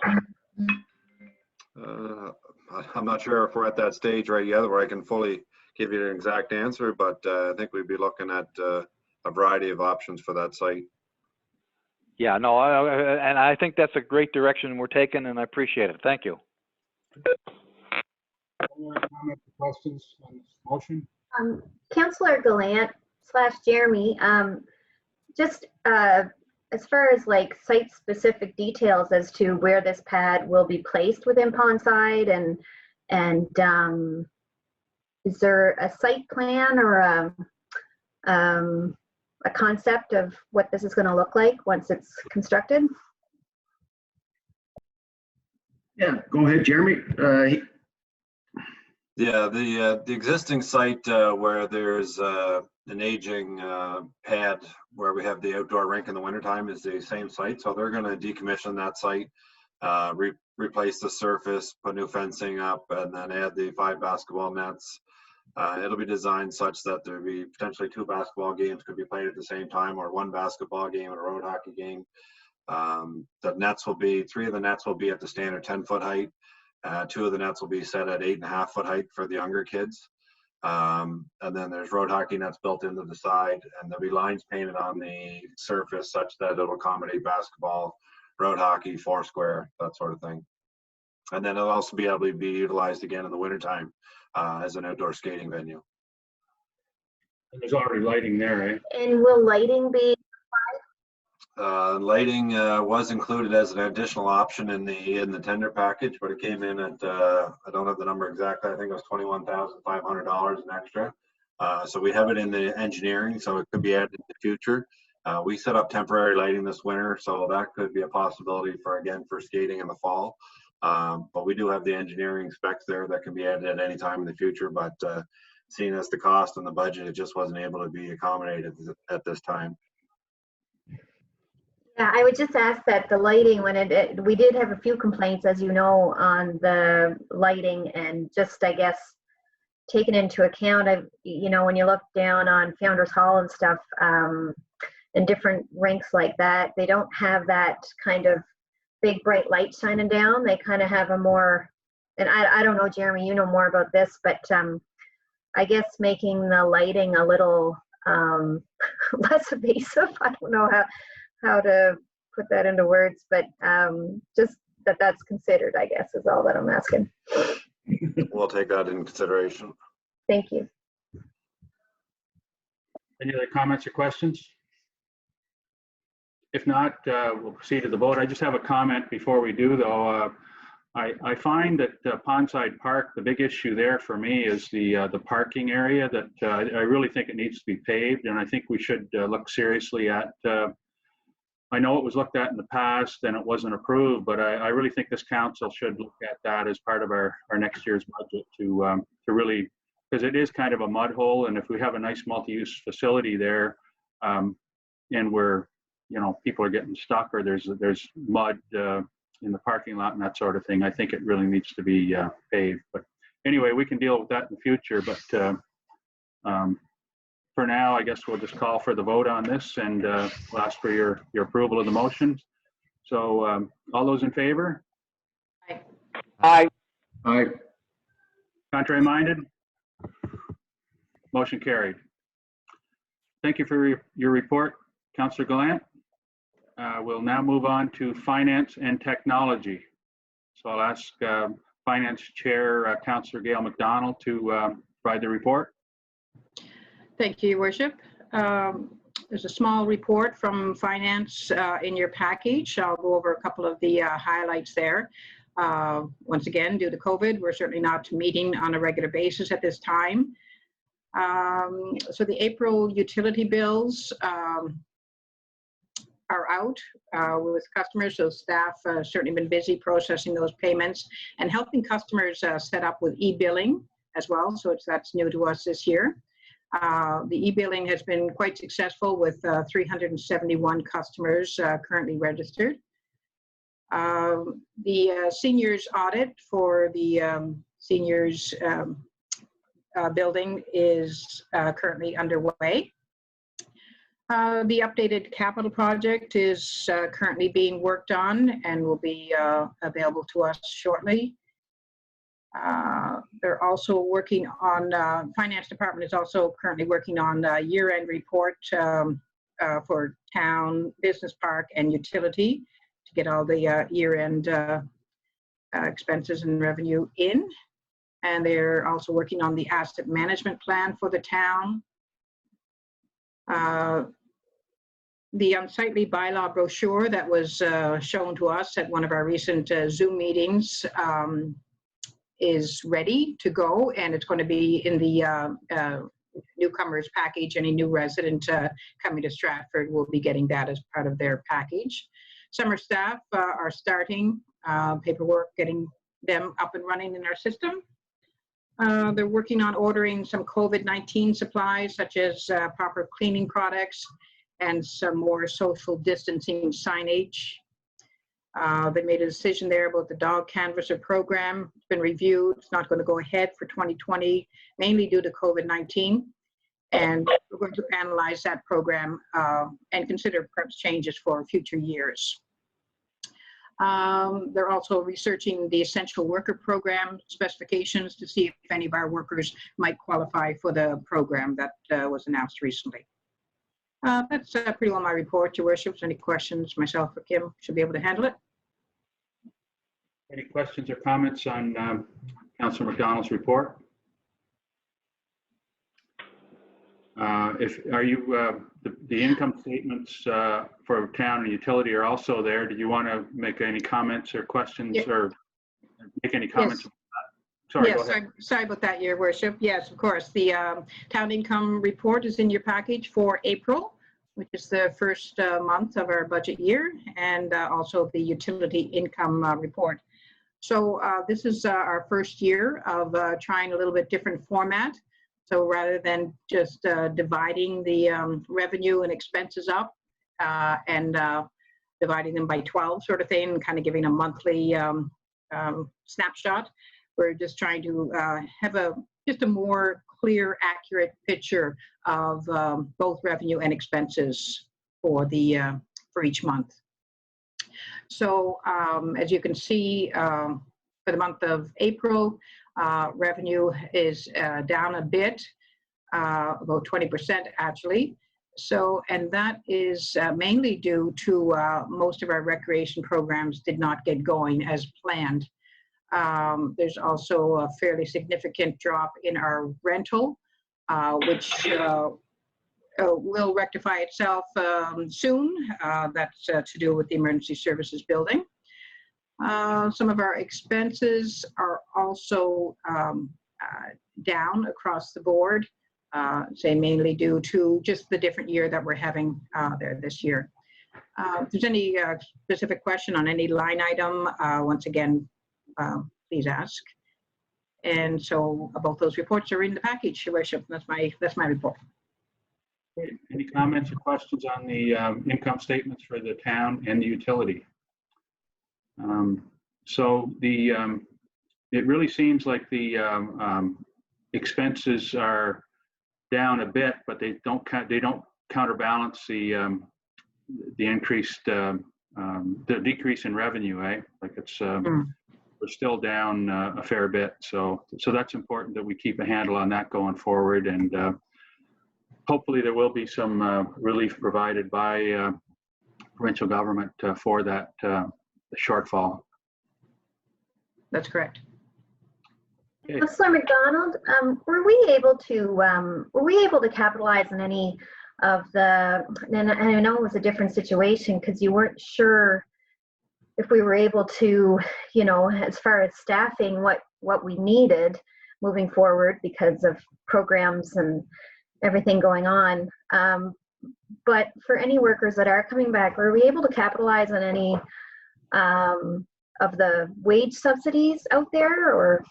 I'm not sure if we're at that stage right yet where I can fully give you an exact answer, but I think we'd be looking at a variety of options for that site. Yeah, no, and I think that's a great direction we're taking, and I appreciate it. Thank you. Any other comments or questions on this motion? Councillor Gallant / Jeremy, just as far as like site-specific details as to where this pad will be placed within Pondside, and is there a site plan or a concept of what this is going to look like once it's constructed? Yeah, go ahead, Jeremy. Yeah, the existing site where there's an aging pad where we have the outdoor rink in the wintertime is the same site. So they're going to decommission that site, replace the surface, put new fencing up, and then add the 5 basketball nets. It'll be designed such that there'll be potentially 2 basketball games could be played at the same time, or 1 basketball game and a road hockey game. The nets will be, 3 of the nets will be at the standard 10-foot height. 2 of the nets will be set at 8.5-foot height for the younger kids. And then there's road hockey nets built into the side, and there'll be lines painted on the surface such that it'll accommodate basketball, road hockey, foursquare, that sort of thing. And then it'll also be able to be utilized again in the wintertime as an outdoor skating venue. And there's already lighting there, eh? And will lighting be? Lighting was included as an additional option in the tender package, but it came in at I don't have the number exactly. I think it was $21,500 an extra. So we have it in the engineering, so it could be added in the future. We set up temporary lighting this winter, so that could be a possibility for skating in the fall. But we do have the engineering specs there that can be added at any time in the future. But seeing as the cost and the budget, it just wasn't able to be accommodated at this time. Yeah, I would just ask that the lighting, when we did have a few complaints, as you know, on the lighting, and just, I guess, taken into account of, you know, when you look down on Founders Hall and stuff, and different rinks like that, they don't have that kind of big bright light shining down. They kind of have a more, and I don't know, Jeremy, you know more about this, but I guess making the lighting a little less evasive. I don't know how to put that into words, but just that's considered, I guess, is all that I'm asking. We'll take that into consideration. Thank you. Any other comments or questions? If not, we'll proceed to the vote. I just have a comment before we do, though. I find that Pondside Park, the big issue there for me is the parking area that I really think it needs to be paved, and I think we should look seriously at. I know it was looked at in the past and it wasn't approved, but I really think this council should look at that as part of our next year's budget to really, because it is kind of a mud hole, and if we have a nice multi-use facility there, and where, you know, people are getting stuck or there's mud in the parking lot and that sort of thing, I think it really needs to be paved. But anyway, we can deal with that in the future, but for now, I guess we'll just call for the vote on this, and we'll ask for your approval of the motion. So all those in favor? Aye. Aye. Aye. Contrary minded? Motion carried. Thank you for your report, Councillor Gallant. We'll now move on to finance and technology. So I'll ask Finance Chair, Councillor Gail McDonald, to provide the report. Thank you, Your Worship. There's a small report from Finance in your package. I'll go over a couple of the highlights there. Once again, due to COVID, we're certainly not meeting on a regular basis at this time. So the April utility bills are out with customers, so staff certainly been busy processing those payments and helping customers set up with e-billing as well, so that's new to us this year. The e-billing has been quite successful with 371 customers currently registered. The seniors audit for the seniors building is currently underway. The updated capital project is currently being worked on and will be available to us shortly. They're also working on, Finance Department is also currently working on a year-end report for town, business park, and utility to get all the year-end expenses and revenue in. And they're also working on the asset management plan for the town. The unsightly bylaw brochure that was shown to us at one of our recent Zoom meetings is ready to go, and it's going to be in the newcomers package. Any new resident coming to Stratford will be getting that as part of their package. Summer staff are starting paperwork, getting them up and running in our system. They're working on ordering some COVID-19 supplies, such as proper cleaning products and some more social distancing signage. They made a decision there about the dog canvasser program. It's been reviewed. It's not going to go ahead for 2020, mainly due to COVID-19. And we're going to analyze that program and consider perhaps changes for future years. They're also researching the essential worker program specifications to see if any of our workers might qualify for the program that was announced recently. That's pretty well my report, Your Worship. Any questions, myself or Kim should be able to handle it. Any questions or comments on Councillor McDonald's report? Are you the income statements for town and utility are also there? Do you want to make any comments or questions or make any comments? Yes. Sorry, yes, go ahead. sorry about that, Your Worship. Yes, of course. The town income report is in your package for April, which is the first month of our budget year, and also the utility income report. So this is our first year of trying a little bit different format. So rather than just dividing the revenue and expenses up and dividing them by 12 sort of thing, kind of giving a monthly snapshot, we're just trying to have just a more clear, accurate picture of both revenue and expenses for each month. So as you can see, for the month of April, revenue is down a bit, about 20% actually. So, and that is mainly due to most of our recreation programs did not get going as planned. There's also a fairly significant drop in our rental, which will rectify itself soon. That's to do with the emergency services building. Some of our expenses are also down across the board, say mainly due to just the different year that we're having there this year. If there's any specific question on any line item, once again, please ask. And so both those reports are in the package, Your Worship. That's my report. Great. Any comments or questions on the income statements for the town and the utility? So it really seems like the expenses are down a bit, but they don't counterbalance the increased the decrease in revenue, eh? Like it's we're still down a fair bit, so that's important that we keep a handle on that going forward, and hopefully there will be some relief provided by provincial government for that the shortfall. That's correct. Okay. Councillor McDonald, were we able to capitalize on any of the, and I know it was a different situation because you weren't sure if we were able to, you know, as far as staffing, what we needed moving forward because of programs and everything going on. But for any workers that are coming back, were we able to capitalize on any of the wage subsidies out there, or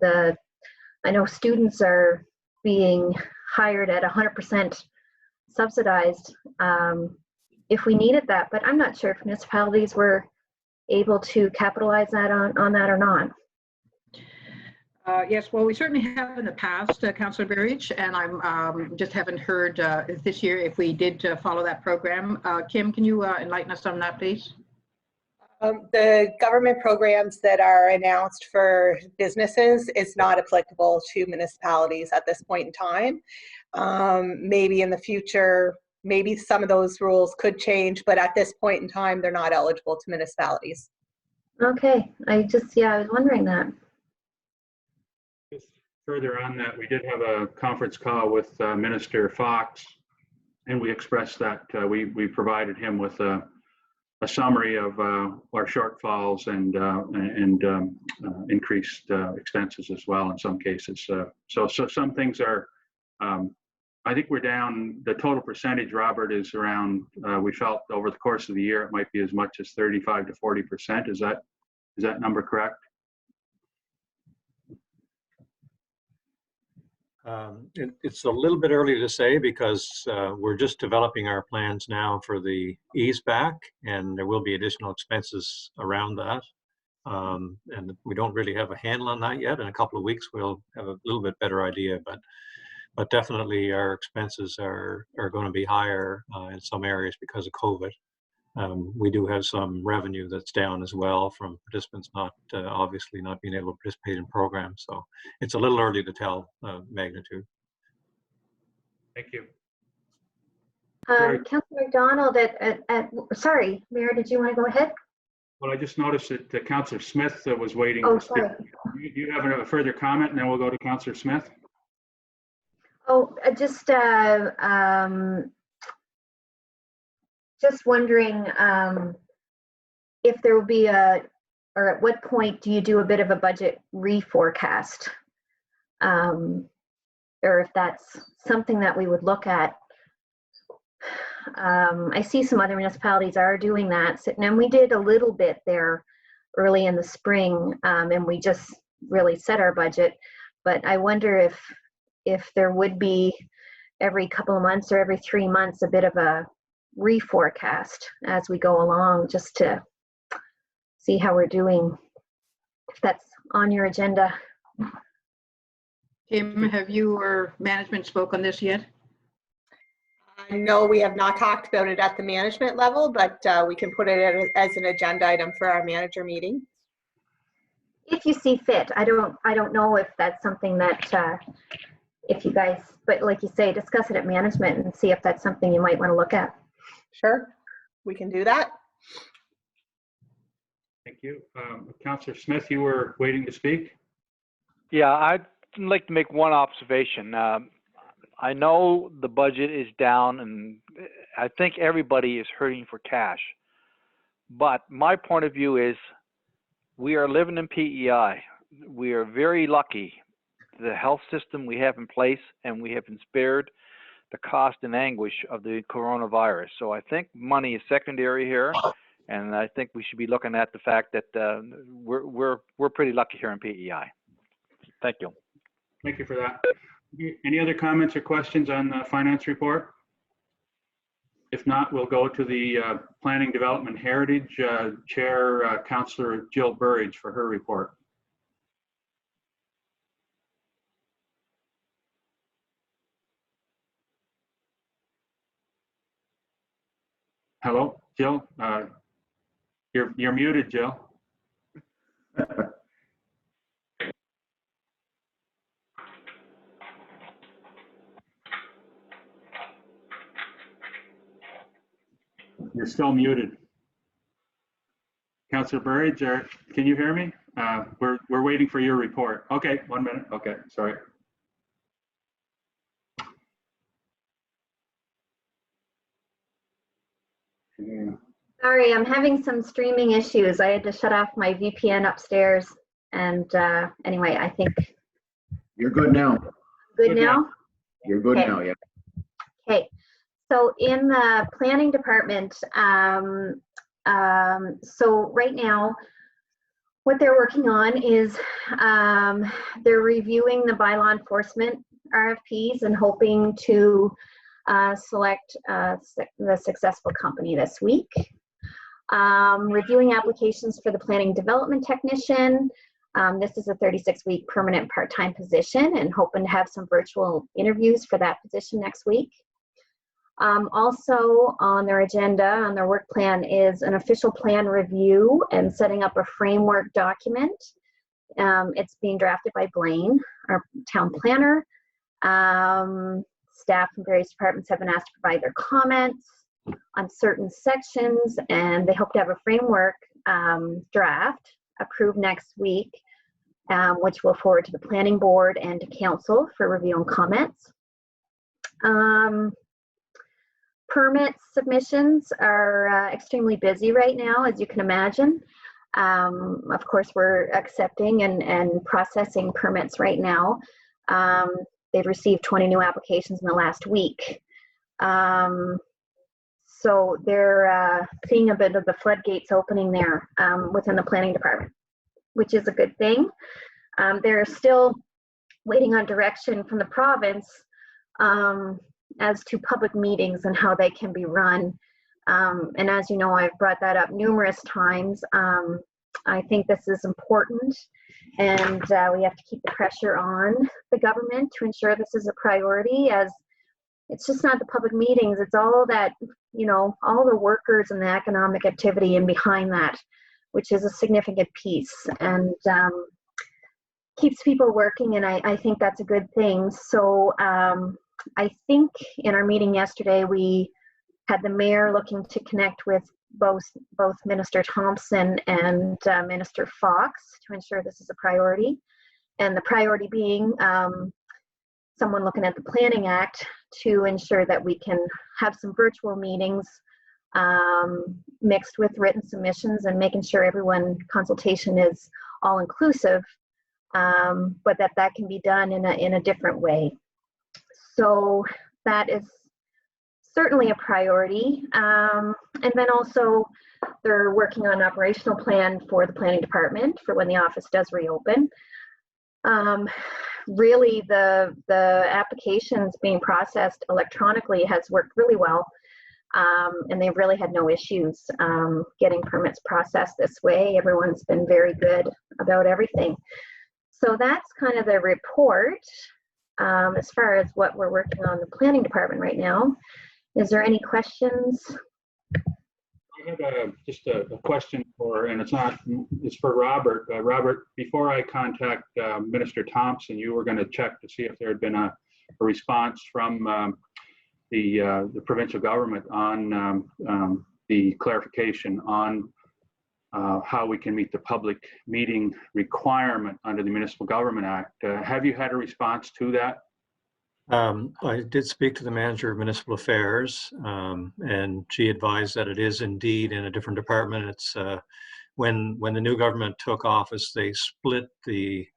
I know students are being hired at 100% subsidized if we needed that, but I'm not sure if municipalities were able to capitalize on that or not. Yes, well, we certainly have in the past, Councillor Burridge, and I'm just haven't heard this year if we did follow that program. Kim, can you enlighten us on that, please? The government programs that are announced for businesses is not applicable to municipalities at this point in time. Maybe in the future, maybe some of those rules could change, but at this point in time, they're not eligible to municipalities. Okay, I was wondering that. Just further on that, we did have a conference call with Minister Fox, and we expressed that we provided him with a summary of our shortfalls and increased expenses as well in some cases. So some things are, I think we're down, the total percentage, Robert, is around, we felt over the course of the year, it might be as much as 35 to 40%. Is that number correct? It's a little bit early to say because we're just developing our plans now for the ease back, and there will be additional expenses around that. And we don't really have a handle on that yet. In a couple of weeks, we'll have a little bit better idea, but definitely our expenses are going to be higher in some areas because of COVID. We do have some revenue that's down as well from participants obviously not being able to participate in programs. So it's a little early to tell magnitude. Thank you. Councillor McDonald, sorry, Mayor, did you want to go ahead? Well, I just noticed that Councillor Smith was waiting. Oh, to speak. sorry. Do you have a further comment, and then we'll go to Councillor Smith? Oh, just wondering if there will be or at what point do you do a bit of a budget reforecast? Or if that's something that we would look at. I see some other municipalities are doing that, and we did a little bit there early in the spring, and we just really set our budget. But I wonder if there would be every couple of months or every 3 months a bit of a reforecast as we go along, just to see how we're doing, if that's on your agenda. Kim, have you or management spoke on this yet? No, we have not talked about it at the management level, but we can put it as an agenda item for our manager meeting. If you see fit. I don't know if that's something that if you guys, but like you say, discuss it at management and see if that's something you might want to look at. Sure, we can do that. Thank you. Councillor Smith, you were waiting to speak? Yeah, I'd like to make one observation. I know the budget is down, and I think everybody is hurting for cash. But my point of view is we are living in PEI. We are very lucky. The health system we have in place, and we have been spared the cost and anguish of the coronavirus. So I think money is secondary here, and I think we should be looking at the fact that we're pretty lucky here in PEI. Thank you. Thank you for that. Any other comments or questions on the finance report? If not, we'll go to the Planning Development Heritage Chair, Councillor Jill Burridge, for her report. Hello, Jill. You're muted, Jill. You're still muted. Councillor Burridge, can you hear me? We're waiting for your report. Okay, 1 minute. Okay, sorry. Yeah. Sorry, I'm having some streaming issues. I had to shut off my VPN upstairs. And anyway, I think. You're good now. Good now? You're good Okay. now, yeah. Okay. So in the planning department, so right now, what they're working on is they're reviewing the bylaw enforcement RFPs and hoping to select the successful company this week. Reviewing applications for the planning development technician. This is a 36-week permanent part-time position and hoping to have some virtual interviews for that position next week. Also on their agenda, on their work plan, is an official plan review and setting up a framework document. It's being drafted by Blaine, our town planner. Staff from various departments have been asked to provide their comments on certain sections, and they hope to have a framework draft approved next week, which will forward to the planning board and to council for review and comments. Permit submissions are extremely busy right now, as you can imagine. Of course, we're accepting and processing permits right now. They've received 20 new applications in the last week. So they're seeing a bit of the floodgates opening there within the planning department, which is a good thing. They're still waiting on direction from the province as to public meetings and how they can be run. And as you know, I've brought that up numerous times. I think this is important, and we have to keep the pressure on the government to ensure this is a priority, as it's just not the public meetings, it's all that, you know, all the workers and the economic activity and behind that, which is a significant piece, and keeps people working, and I think that's a good thing. So I think in our meeting yesterday, we had the mayor looking to connect with both Minister Thompson and Minister Fox to ensure this is a priority. And the priority being someone looking at the Planning Act to ensure that we can have some virtual meetings mixed with written submissions and making sure everyone consultation is all inclusive, but that can be done in a different way. So that is certainly a priority. And then also they're working on an operational plan for the planning department for when the office does reopen. Really the applications being processed electronically has worked really well. And they've really had no issues getting permits processed this way. Everyone's been very good about everything. So that's kind of the report as far as what we're working on in the planning department right now. Is there any questions? I had just a question for, and it's for Robert. Robert, before I contact Minister Thompson, you were going to check to see if there had been a response from the provincial government on the clarification on how we can meet the public meeting requirement under the Municipal Government Act. Have you had a response to that? I did speak to the manager of municipal affairs, and she advised that it is indeed in a different department. It's when the new government took office, they split the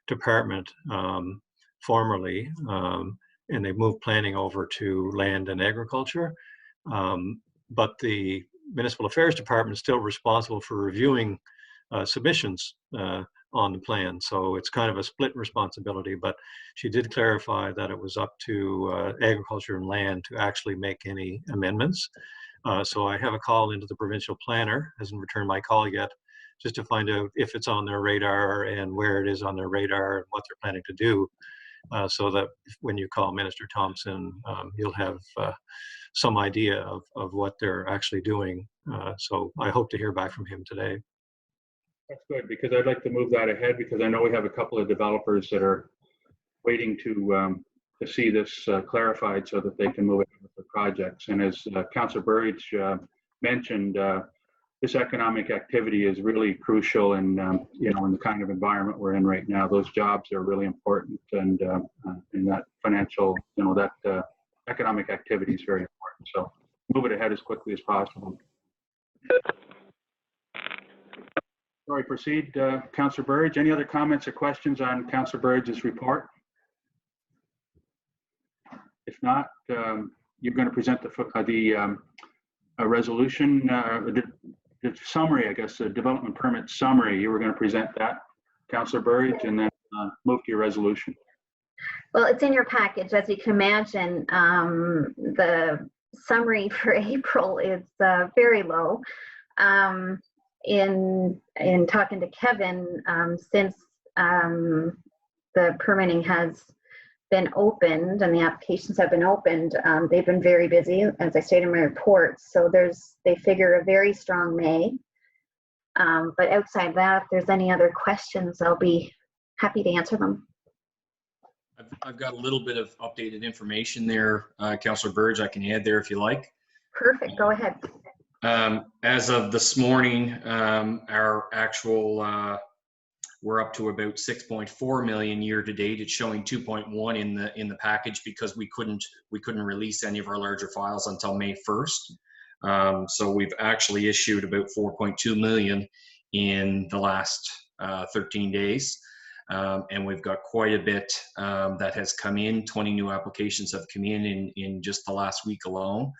department formerly, and they moved planning over to land and agriculture. But the municipal affairs department is still responsible for reviewing submissions on the plan. So it's kind of a split responsibility, but she did clarify that it was up to agriculture and land to actually make any amendments. So I have a call into the provincial planner, hasn't returned my call yet, just to find out if it's on their radar and where it is on their radar and what they're planning to do, so that when you call Minister Thompson, you'll have some idea of what they're actually doing. So I hope to hear back from him today. That's good, because I'd like to move that ahead, because I know we have a couple of developers that are waiting to see this clarified so that they can move ahead with the projects. And as Councillor Burridge mentioned, this economic activity is really crucial, and you know, in the kind of environment we're in right now, those jobs are really important, and that financial, you know, that economic activity is very important. So move it ahead as quickly as possible. Sorry, proceed, Councillor Burge. Any other comments or questions on Councillor Burge's report? If not, you're going to present a resolution, the summary, I guess, the development permit summary. You were going to present that, Councillor Burge, and then move to your resolution. Well, it's in your package. As you can imagine, the summary for April is very low. In talking to Kevin, since the permitting has been opened and the applications have been opened, they've been very busy, as I stated in my report. So they figure a very strong May. But outside that, if there's any other questions, I'll be happy to answer them. I've got a little bit of updated information there, Councillor Burge, I can add there if you like. Perfect, go ahead. As of this morning, our actual, we're up to about 6.4 million year to date. It's showing 2.1 in the package because we couldn't release any of our larger files until May 1st. So we've actually issued about 4.2 million in the last 13 days. And we've got quite a bit that has come in. 20 new applications have come in just the last week alone.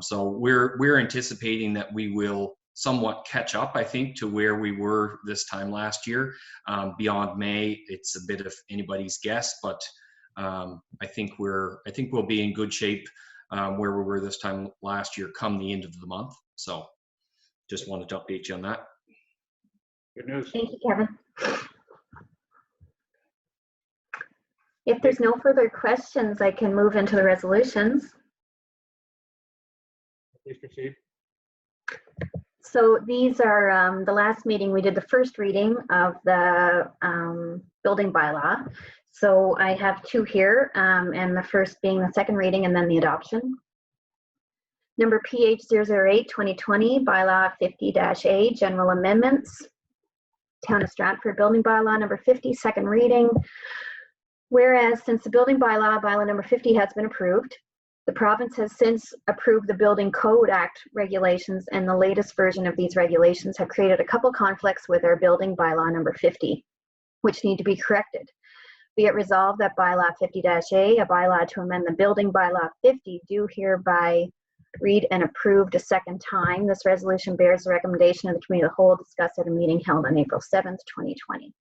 So we're anticipating that we will somewhat catch up, I think, to where we were this time last year. Beyond May, it's a bit of anybody's guess, but I think we'll be in good shape where we were this time last year come the end of the month. So just wanted to update you on that. Good news. Thank you, Kevin. If there's no further questions, I can move into the resolutions. Please proceed. So these are the last meeting we did the first reading of the building bylaw. So I have two here, and the first being the second reading and then the adoption. Number PH 008-2020, bylaw 50-A, general amendments. Town of Stratford building bylaw number 50, second reading. Whereas since the building bylaw number 50 has been approved, the province has since approved the Building Code Act regulations, and the latest version of these regulations have created a couple conflicts with our building bylaw number 50, which need to be corrected. Be it resolved that bylaw 50-A, a bylaw to amend the building bylaw 50, do hereby read and approved a second time. This resolution bears the recommendation of the Committee of the Whole discussed at a meeting held on April 7th, 2020.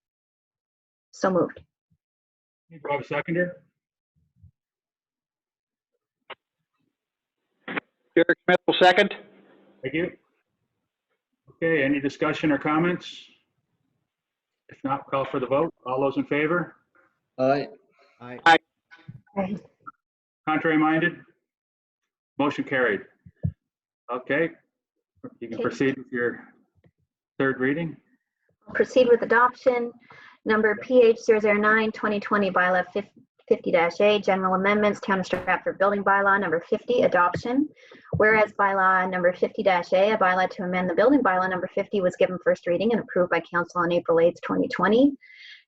So moved. Do I have a seconder? Derek Smith will second. Thank you. Okay, any discussion or comments? If not, call for the vote. All those in favor? Aye. Aye. Aye. Contrary minded? Motion carried. Okay, you can proceed with your third reading. I'll proceed with adoption. Number PH 009-2020, bylaw 50-A, general amendments, Town of Stratford building bylaw number 50, adoption. Whereas bylaw number 50-A, a bylaw to amend the building bylaw number 50, was given first reading and approved by Council on April 8th, 2020.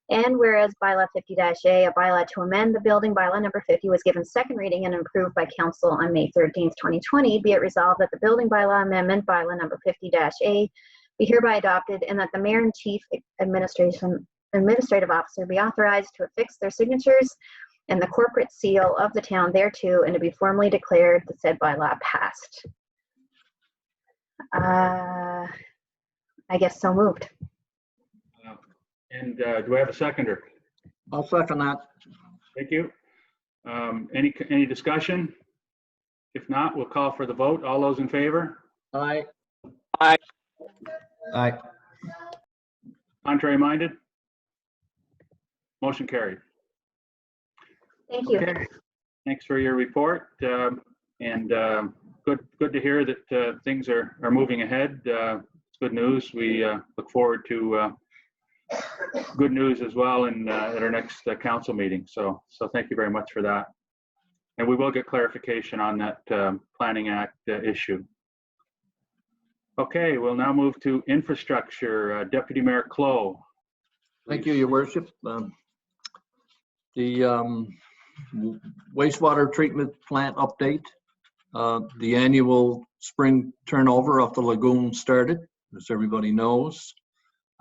And whereas bylaw 50-A, a bylaw to amend the building bylaw number 50, was given second reading and approved by Council on May 13th, 2020, be it resolved that the building bylaw amendment bylaw number 50-A be hereby adopted, and that the Mayor and Chief Administrative Officer be authorized to affix their signatures and the corporate seal of the town thereto, and to be formally declared the said bylaw passed. I guess so moved. And do I have a seconder? I'll second that. Thank you. Any discussion? If not, we'll call for the vote. All those in favor? Aye. Aye. Aye. Contrary minded? Motion carried. Thank you. Okay. Thanks for your report. And good to hear that things are moving ahead. It's good news. We look forward to good news as well at our next council meeting. So thank you very much for that. And we will get clarification on that Planning Act issue. Okay, we'll now move to infrastructure. Deputy Mayor Clow. Thank you, Your Worship. The wastewater treatment plant update. The annual spring turnover of the lagoon started, as everybody knows.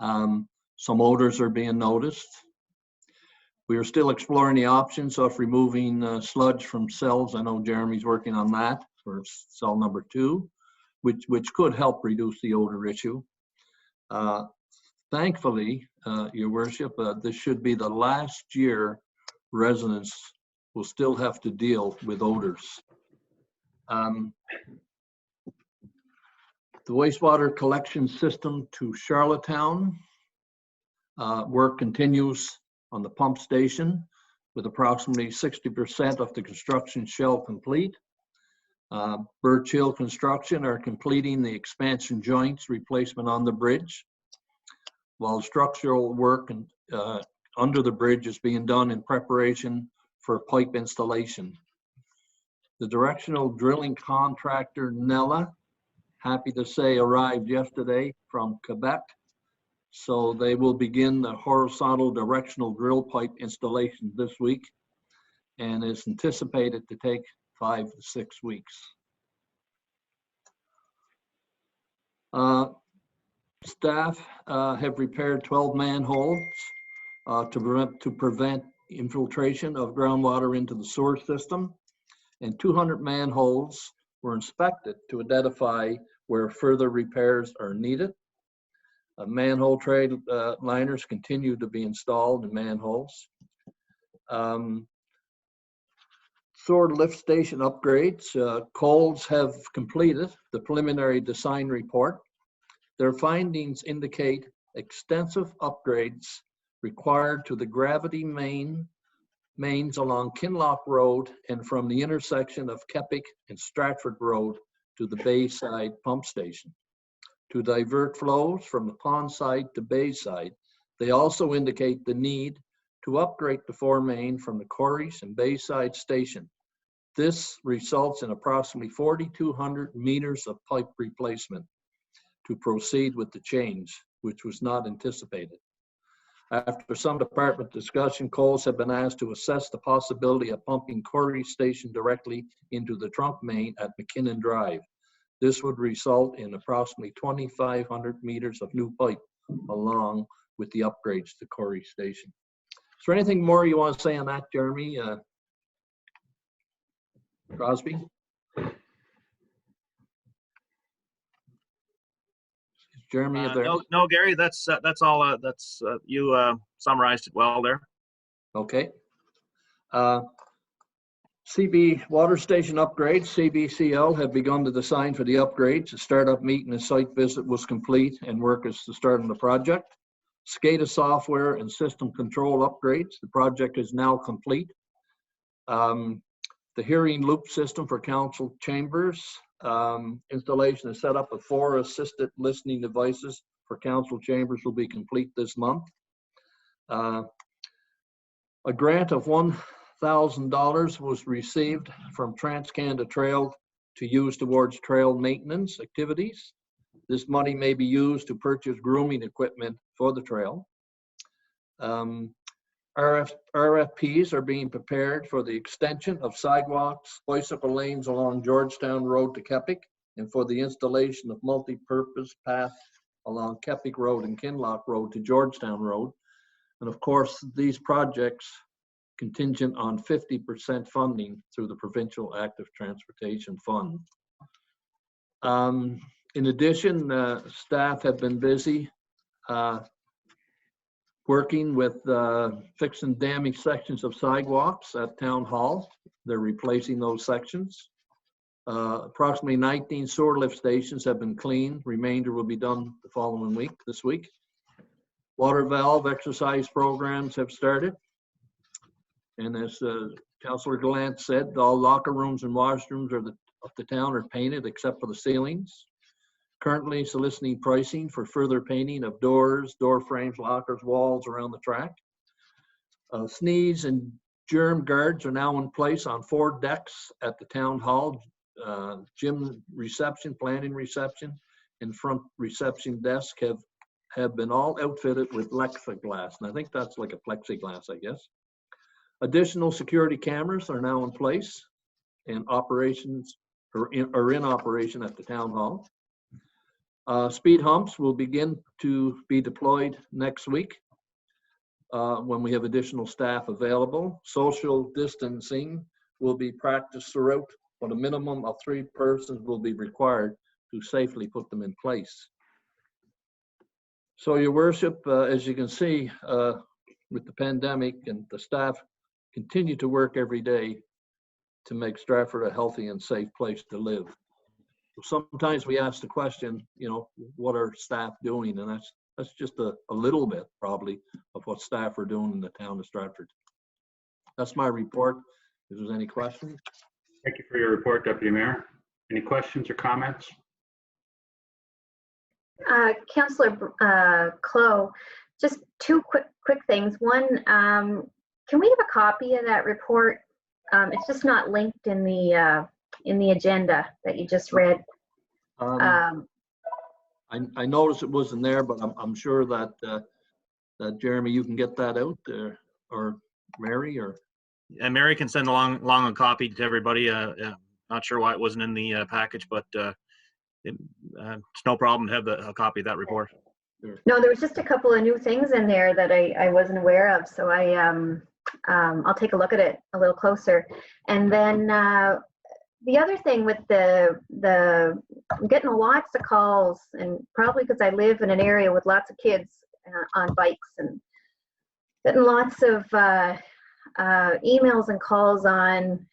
Some odors are being noticed. We are still exploring the options of removing sludge from cells. I know Jeremy's working on that for cell number 2, which could help reduce the odor issue. Thankfully, Your Worship, this should be the last year residents will still have to deal with odors. The wastewater collection system to Charlottetown, work continues on the pump station with approximately 60% of the construction shell complete. Birch Hill Construction are completing the expansion joints replacement on the bridge, while structural work under the bridge is being done in preparation for pipe installation. The directional drilling contractor, Nella, happy to say, arrived yesterday from Quebec. So they will begin the horizontal directional drill pipe installation this week, and is anticipated to take 5 to 6 weeks. Staff have repaired 12 manholes to prevent infiltration of groundwater into the sewer system, and 200 manholes were inspected to identify where further repairs are needed. Manhole trade liners continue to be installed in manholes. Sewer lift station upgrades. Coles have completed the preliminary design report. Their findings indicate extensive upgrades required to the gravity mains along Kinloch Road and from the intersection of Keppick and Stratford Road to the Bayside pump station. To divert flows from the pond side to Bayside, they also indicate the need to upgrade the 4 main from the Corries and Bayside station. This results in approximately 4,200 meters of pipe replacement to proceed with the change, which was not anticipated. After some department discussion, Coles have been asked to assess the possibility of pumping Corrie Station directly into the trunk main at McKinnon Drive. This would result in approximately 2,500 meters of new pipe along with the upgrades to Corrie Station. Is there anything more you want to say on that, Jeremy? Crosby? Jeremy, there? No, Gary, that's all. You summarized it well there. Okay. CB water station upgrades, CBCL, have begun the design for the upgrades. A startup meeting and site visit was complete, and work is to start on the project. SCADA software and system control upgrades. The project is now complete. The hearing loop system for council chambers. Installation and setup of 4 assisted listening devices for council chambers will be complete this month. A grant of $1,000 was received from TransCanada Trail to use towards trail maintenance activities. This money may be used to purchase grooming equipment for the trail. RFPs are being prepared for the extension of sidewalks, bicycle lanes along Georgetown Road to Keppick, and for the installation of multi-purpose path along Keppick Road and Kinloch Road to Georgetown Road. And of course, these projects contingent on 50% funding through the Provincial Active Transportation Fund. In addition, staff have been busy working with fixing damaged sections of sidewalks at Town Hall. They're replacing those sections. Approximately 19 sewer lift stations have been cleaned. Remainder will be done the following week, this week. Water valve exercise programs have started. And as Councillor Gallant said, all locker rooms and washrooms of the town are painted except for the ceilings. Currently soliciting pricing for further painting of doors, door frames, lockers, walls around the track. Sneeze and germ guards are now in place on 4 decks at the town hall, gym reception, planning reception, and front reception desk have been all outfitted with plexiglass. And I think that's like a plexiglass, I guess. Additional security cameras are now in place and operations are in operation at the town hall. Speed humps will begin to be deployed next week when we have additional staff available. Social distancing will be practiced throughout, but a minimum of 3 persons will be required to safely put them in place. So, Your Worship, as you can see, with the pandemic, and the staff continue to work every day to make Stratford a healthy and safe place to live. Sometimes we ask the question, what are staff doing? And that's just a little bit probably of what staff are doing in the town of Stratford. That's my report. If there's any questions. Thank you for your report, Deputy Mayor. Any questions or comments? Councillor Clow, just 2 quick things. One, can we have a copy of that report? It's just not linked in the agenda that you just read. I noticed it wasn't there, but I'm sure that that Jeremy, you can get that out there, or Mary, or. And Mary can send along a copy to everybody. Not sure why it wasn't in the package, but it's no problem to have a copy of that report. No, there was just a couple of new things in there that I wasn't aware of, so I'll take a look at it a little closer. And then the other thing with I'm getting lots of calls, and probably because I live in an area with lots of kids on bikes, and getting lots of emails and calls on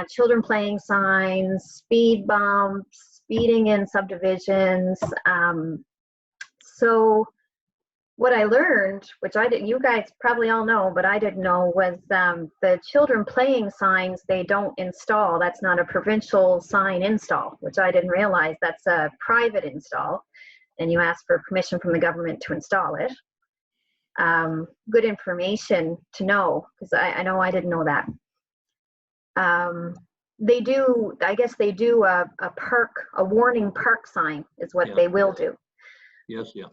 children playing signs, speed bumps, speeding in subdivisions. So what I learned, which you guys probably all know, but I didn't know, was the children playing signs, they don't install. That's not a provincial sign install, which I didn't realize. That's a private install, and you ask for permission from the government to install it. Good information to know, because I know I didn't know that. They do, I guess they do a warning park sign is what they will do. Yes, yeah.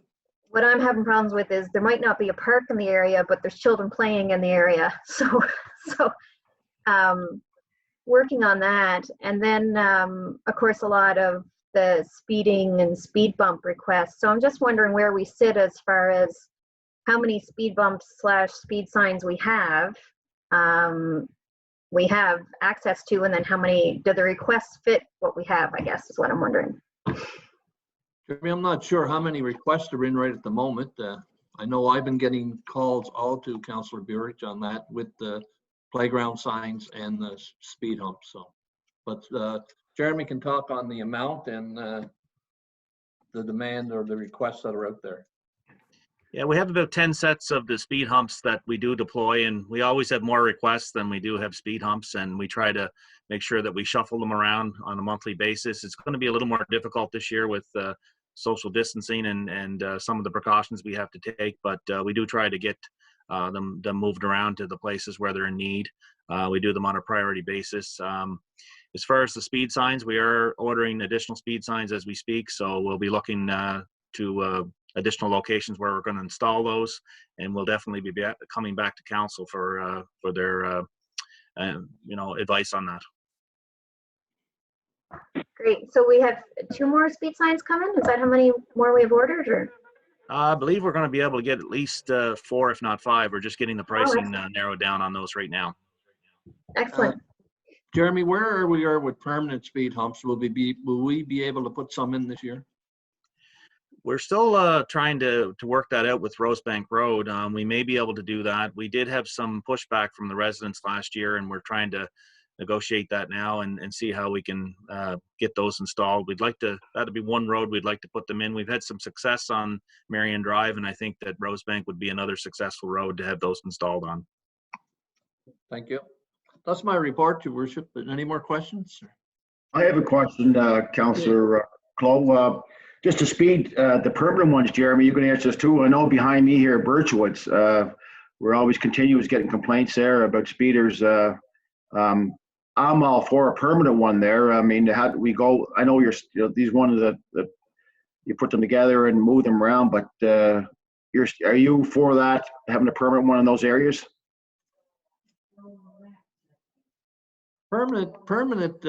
What I'm having problems with is there might not be a park in the area, but there's children playing in the area. So working on that. And then, of course, a lot of the speeding and speed bump requests. So I'm just wondering where we sit as far as how many speed bumps / speed signs we have access to, and then how many, do the requests fit what we have, I guess, is what I'm wondering. I'm not sure how many requests are in right at the moment. I know I've been getting calls all to Councillor Burridge on that with the playground signs and the speed humps. So, but Jeremy can talk on the amount and the demand or the requests that are out there. Yeah, we have about 10 sets of the speed humps that we do deploy, and we always have more requests than we do have speed humps, and we try to make sure that we shuffle them around on a monthly basis. It's going to be a little more difficult this year with social distancing and some of the precautions we have to take, but we do try to get them moved around to the places where they're in need. We do them on a priority basis. As far as the speed signs, we are ordering additional speed signs as we speak, so we'll be looking to additional locations where we're going to install those, and we'll definitely be coming back to council for their advice on that. Great. So we have 2 more speed signs coming. Is that how many more we have ordered, or? I believe we're going to be able to get at least 4, if not 5. We're just getting the pricing narrowed down on those right now. Excellent. Jeremy, where we are with permanent speed humps, will we be able to put some in this year? We're still trying to work that out with Rosebank Road. We may be able to do that. We did have some pushback from the residents last year, and we're trying to negotiate that now and see how we can get those installed. We'd like to, that'd be one road we'd like to put them in. We've had some success on Marion Drive, and I think that Rosebank would be another successful road to have those installed on. Thank you. That's my report, Your Worship. Any more questions? I have a question, Councillor Clow. Just to speed, the permanent ones, Jeremy, you can answer this too. I know behind me here at Birchwoods, we're always continuous getting complaints there about speeders. I'm all for a permanent one there. I mean, how do we go? I know these one of the you put them together and move them around, but are you for that, having a permanent one in those areas? Permanent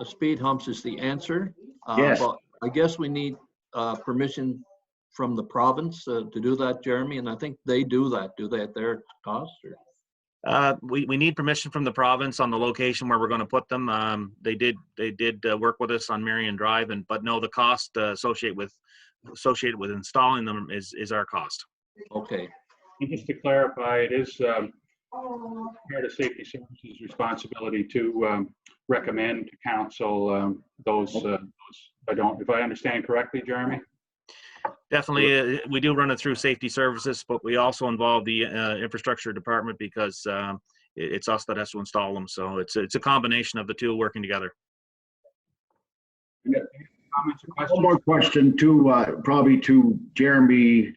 speed humps is the answer. Yes. But I guess we need permission from the province to do that, Jeremy, and I think they do that. Do they at their cost? Or? We need permission from the province on the location where we're going to put them. They did work with us on Marion Drive, but no, the cost associated with installing them is our cost. Okay. And just to clarify, it is part of Safety Services' responsibility to recommend to council those. If I understand correctly, Jeremy. Definitely, we do run it through Safety Services, but we also involve the infrastructure department because it's us that has to install them. So it's a combination of the two working together. One more question probably to Jeremy.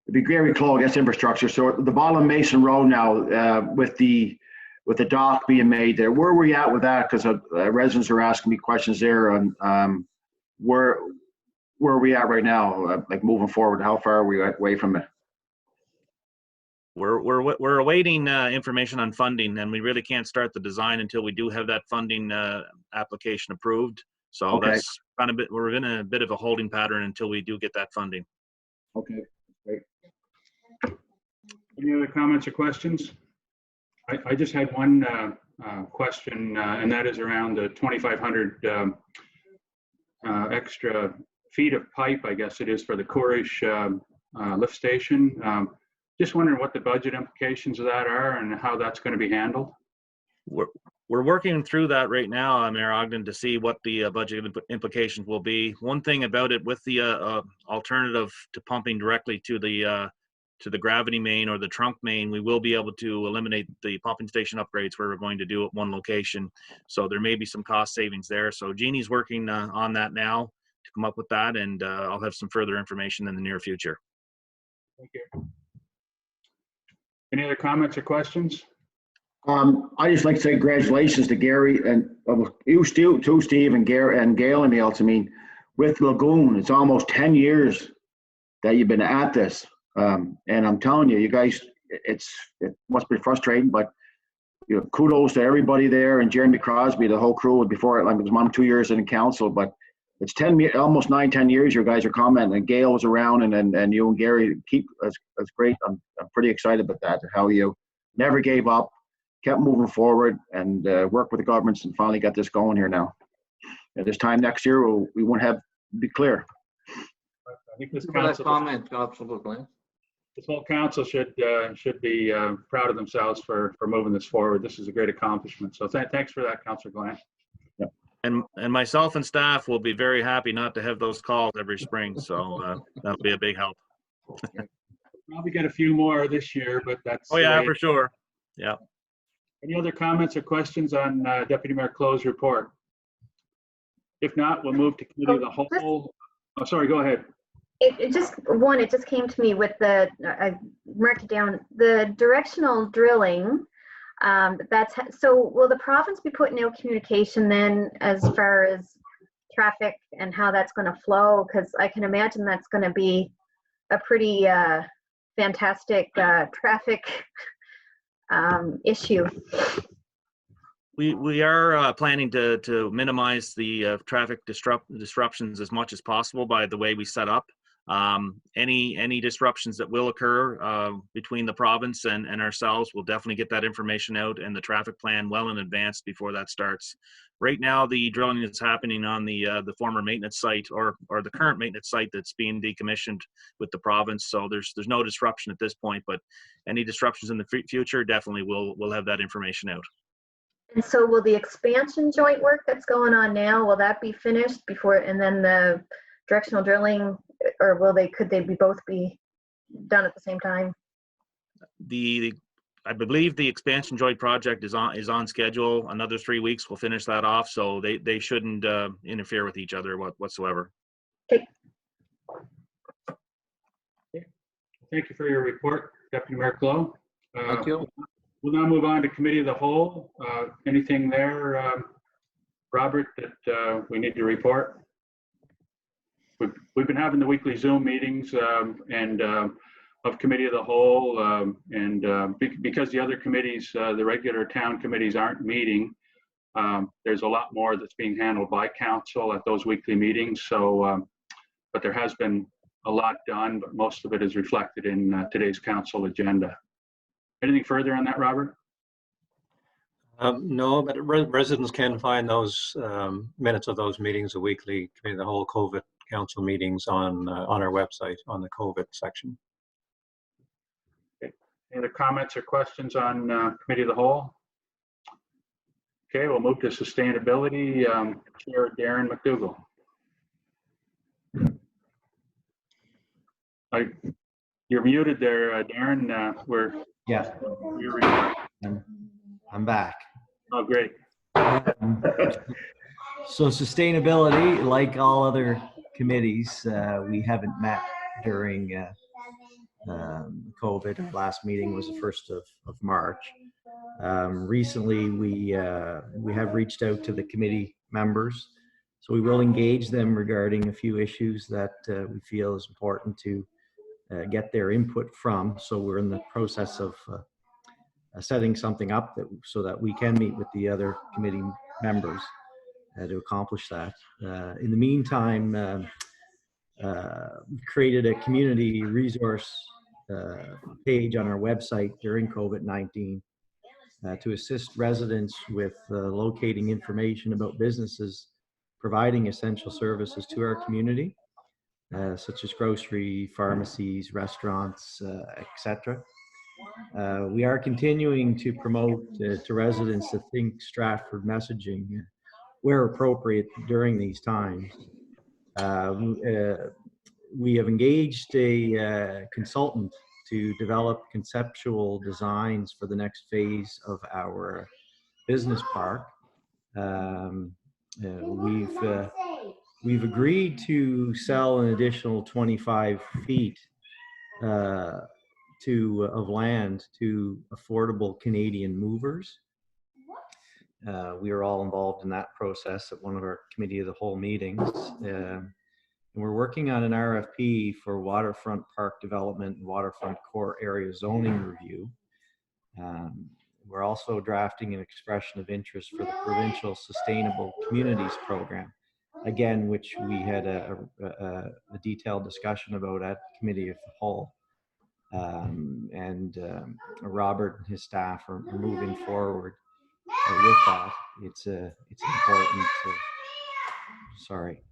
It'd be Gary Clough, I guess, infrastructure. So the bottom Mason Road now, with the dock being made there, where are we at with that? Because residents are asking me questions there on where are we at right now? Like moving forward, how far are we away from it? We're awaiting information on funding, and we really can't start the design until we do have that funding application approved. So okay. That's kind of we're in a bit of a holding pattern until we do get that funding. Okay, great. Any other comments or questions? I just had one question, and that is around the 2,500 extra feet of pipe, I guess it is, for the Courish lift station. Just wondering what the budget implications of that are and how that's going to be handled. We're working through that right now, Mayor Ogden, to see what the budget implications will be. One thing about it, with the alternative to pumping directly to the gravity main or the trunk main, we will be able to eliminate the pumping station upgrades where we're going to do at one location. So there may be some cost savings there. So Jeannie's working on that now to come up with that, and I'll have some further information in the near future. Thank you. Any other comments or questions? I just like to say congratulations to Gary and you too, Steve, and Gary and Gail and else. I mean, with Lagoon, it's almost 10 years that you've been at this. And I'm telling you, you guys, it must be frustrating, but you know, kudos to everybody there and Jeremy Crosby, the whole crew. Before, like, I'm 2 years in council, but it's almost 9-10 years. You guys are commenting, and Gail was around, and you and Gary that's great. I'm pretty excited about that. How you never gave up, kept moving forward, and worked with the governments, and finally got this going here now. At this time next year, we won't be clear. I think this whole council should be proud of themselves for moving this forward. This is a great accomplishment. So thanks for that, Councillor Glenn. Yeah. And myself and staff will be very happy not to have those calls every spring. So that'll be a big help. Probably get a few more this year, but that's. Oh yeah, for sure. Yeah. Any other comments or questions on Deputy Mayor Clough's report? If not, we'll move to committee of the whole. Oh, sorry, go ahead. It just came to me with the, I marked it down, the directional drilling. So will the province be putting out communication then as far as traffic and how that's going to flow? Because I can imagine that's going to be a pretty fantastic traffic issue. We are planning to minimize the traffic disruptions as much as possible by the way we set up. Any disruptions that will occur between the province and ourselves, we'll definitely get that information out and the traffic plan well in advance before that starts. Right now, the drilling is happening on the former maintenance site or the current maintenance site that's being decommissioned with the province. So there's no disruption at this point, but any disruptions in the future, definitely we'll have that information out. And so will the expansion joint work that's going on now, will that be finished before, and then the directional drilling, or could they both be done at the same time? I believe the expansion joint project is on schedule. Another 3 weeks we'll finish that off, so they shouldn't interfere with each other whatsoever. Okay. Thank you for your report, Deputy Mayor Clough. Thank you. We'll now move on to committee of the whole. Anything there, Robert, that we need to report? we've been having the weekly Zoom meetings and of committee of the whole, because the other committees, the regular town committees aren't meeting, there's a lot more that's being handled by council at those weekly meetings. So, but there has been a lot done, but most of it is reflected in today's council agenda. Anything further on that, Robert? No, but residents can find those minutes of those meetings, the weekly committee, the whole COVID council meetings on our website on the COVID section. Okay. Any other comments or questions on committee of the whole? Okay, we'll move to sustainability. Chair Darren McDougall. You're muted there, Darren. Yeah. I'm back. Oh, great. So sustainability, like all other committees, we haven't met during COVID. Our last meeting was the 1st of March. Recently, we have reached out to the committee members, so we will engage them regarding a few issues that we feel is important to get their input from. So we're in the process of setting something up so that we can meet with the other committee members to accomplish that. In the meantime, we created a community resource page on our website during COVID-19 to assist residents with locating information about businesses providing essential services to our community, such as grocery, pharmacies, restaurants, etc. We are continuing to promote to residents to think Stratford messaging where appropriate during these times. We have engaged a consultant to develop conceptual designs for the next phase of our business park. We've agreed to sell an additional 25 feet of land to affordable Canadian movers. We are all involved in that process at one of our committee of the whole meetings. And we're working on an RFP for waterfront park development and waterfront core area zoning review. We're also drafting an expression of interest for the provincial sustainable communities program, again, which we had a detailed discussion about at committee of the whole. Robert and his staff are moving forward with that. It's important to, sorry.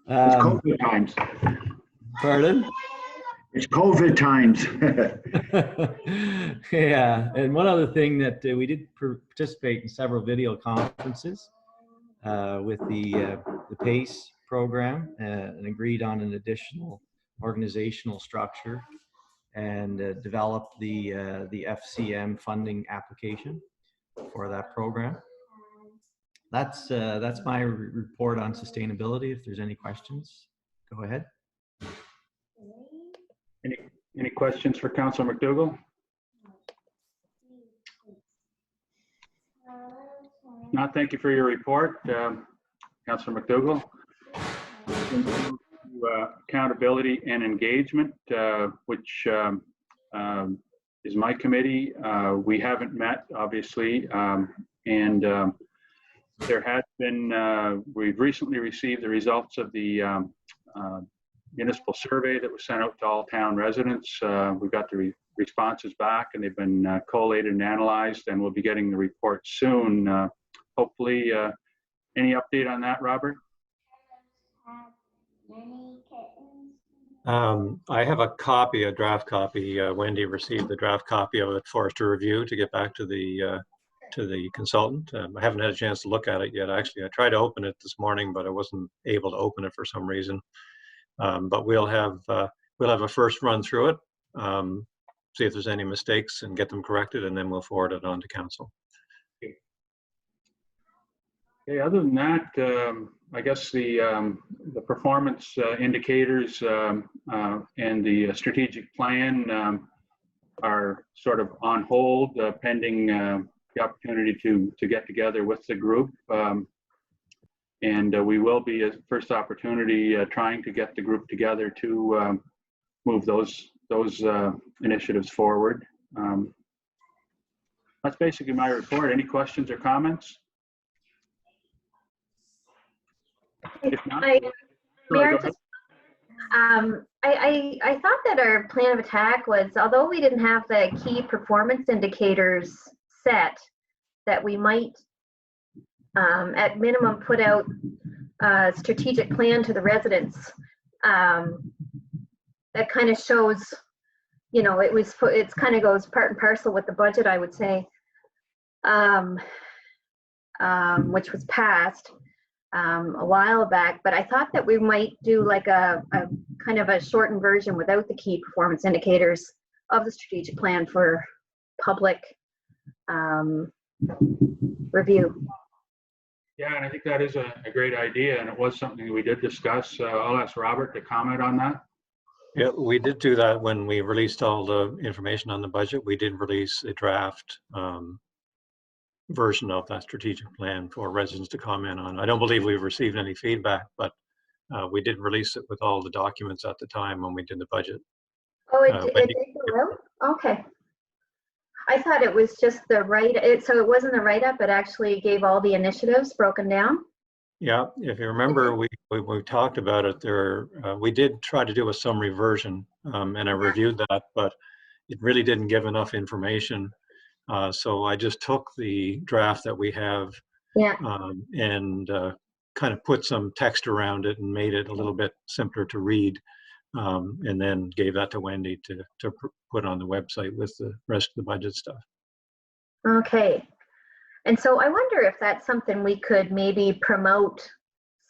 It's COVID times. Pardon? It's COVID times. Yeah, and one other thing that we did participate in several video conferences with the PACE program and agreed on an additional organizational structure and developed the FCM funding application for that program. That's my report on sustainability. If there's any questions, go ahead. Any questions for Councillor McDougall? No, thank you for your report, Councillor McDougall. Accountability and engagement, which is my committee. We haven't met, obviously, and there has been, we've recently received the results of the municipal survey that was sent out to all town residents. We've got the responses back, and they've been collated and analyzed, and we'll be getting the report soon. Hopefully, any update on that, Robert? I have a copy, a draft copy. Wendy received the draft copy of it for us to review to get back to the consultant. I haven't had a chance to look at it yet. Actually, I tried to open it this morning, but I wasn't able to open it for some reason. But we'll have a first run through it, see if there's any mistakes and get them corrected, and then we'll forward it on to council. Okay, other than that, I guess the performance indicators and the strategic plan are sort of on hold pending the opportunity to get together with the group. And we will be, at first opportunity, trying to get the group together to move those initiatives forward. That's basically my report. Any questions or comments? If not, I thought that our plan of attack was, although we didn't have the key performance indicators set, that we might at minimum put out a strategic plan to the residents that kind of shows, you know, it's kind of goes part and parcel with the budget, I would say, which was passed a while back. But I thought that we might do like a kind of a shortened version without the key performance indicators of the strategic plan for public review. Yeah, and I think that is a great idea, and it was something we did discuss. I'll ask Robert to comment on that. Yeah, we did do that when we released all the information on the budget. We did release a draft version of that strategic plan for residents to comment on. I don't believe we've received any feedback, but we did release it with all the documents at the time when we did the budget. Oh, it did go out? Okay. I thought it was just the so it wasn't the write-up, it actually gave all the initiatives broken down? Yeah, if you remember, we talked about it there. We did try to do a summary version, and I reviewed that, but it really didn't give enough information. So I just took the draft that we have and kind of put some text around it and made it a little bit simpler to read, and then gave that to Wendy to put on the website with the rest of the budget stuff. Okay. And so I wonder if that's something we could maybe promote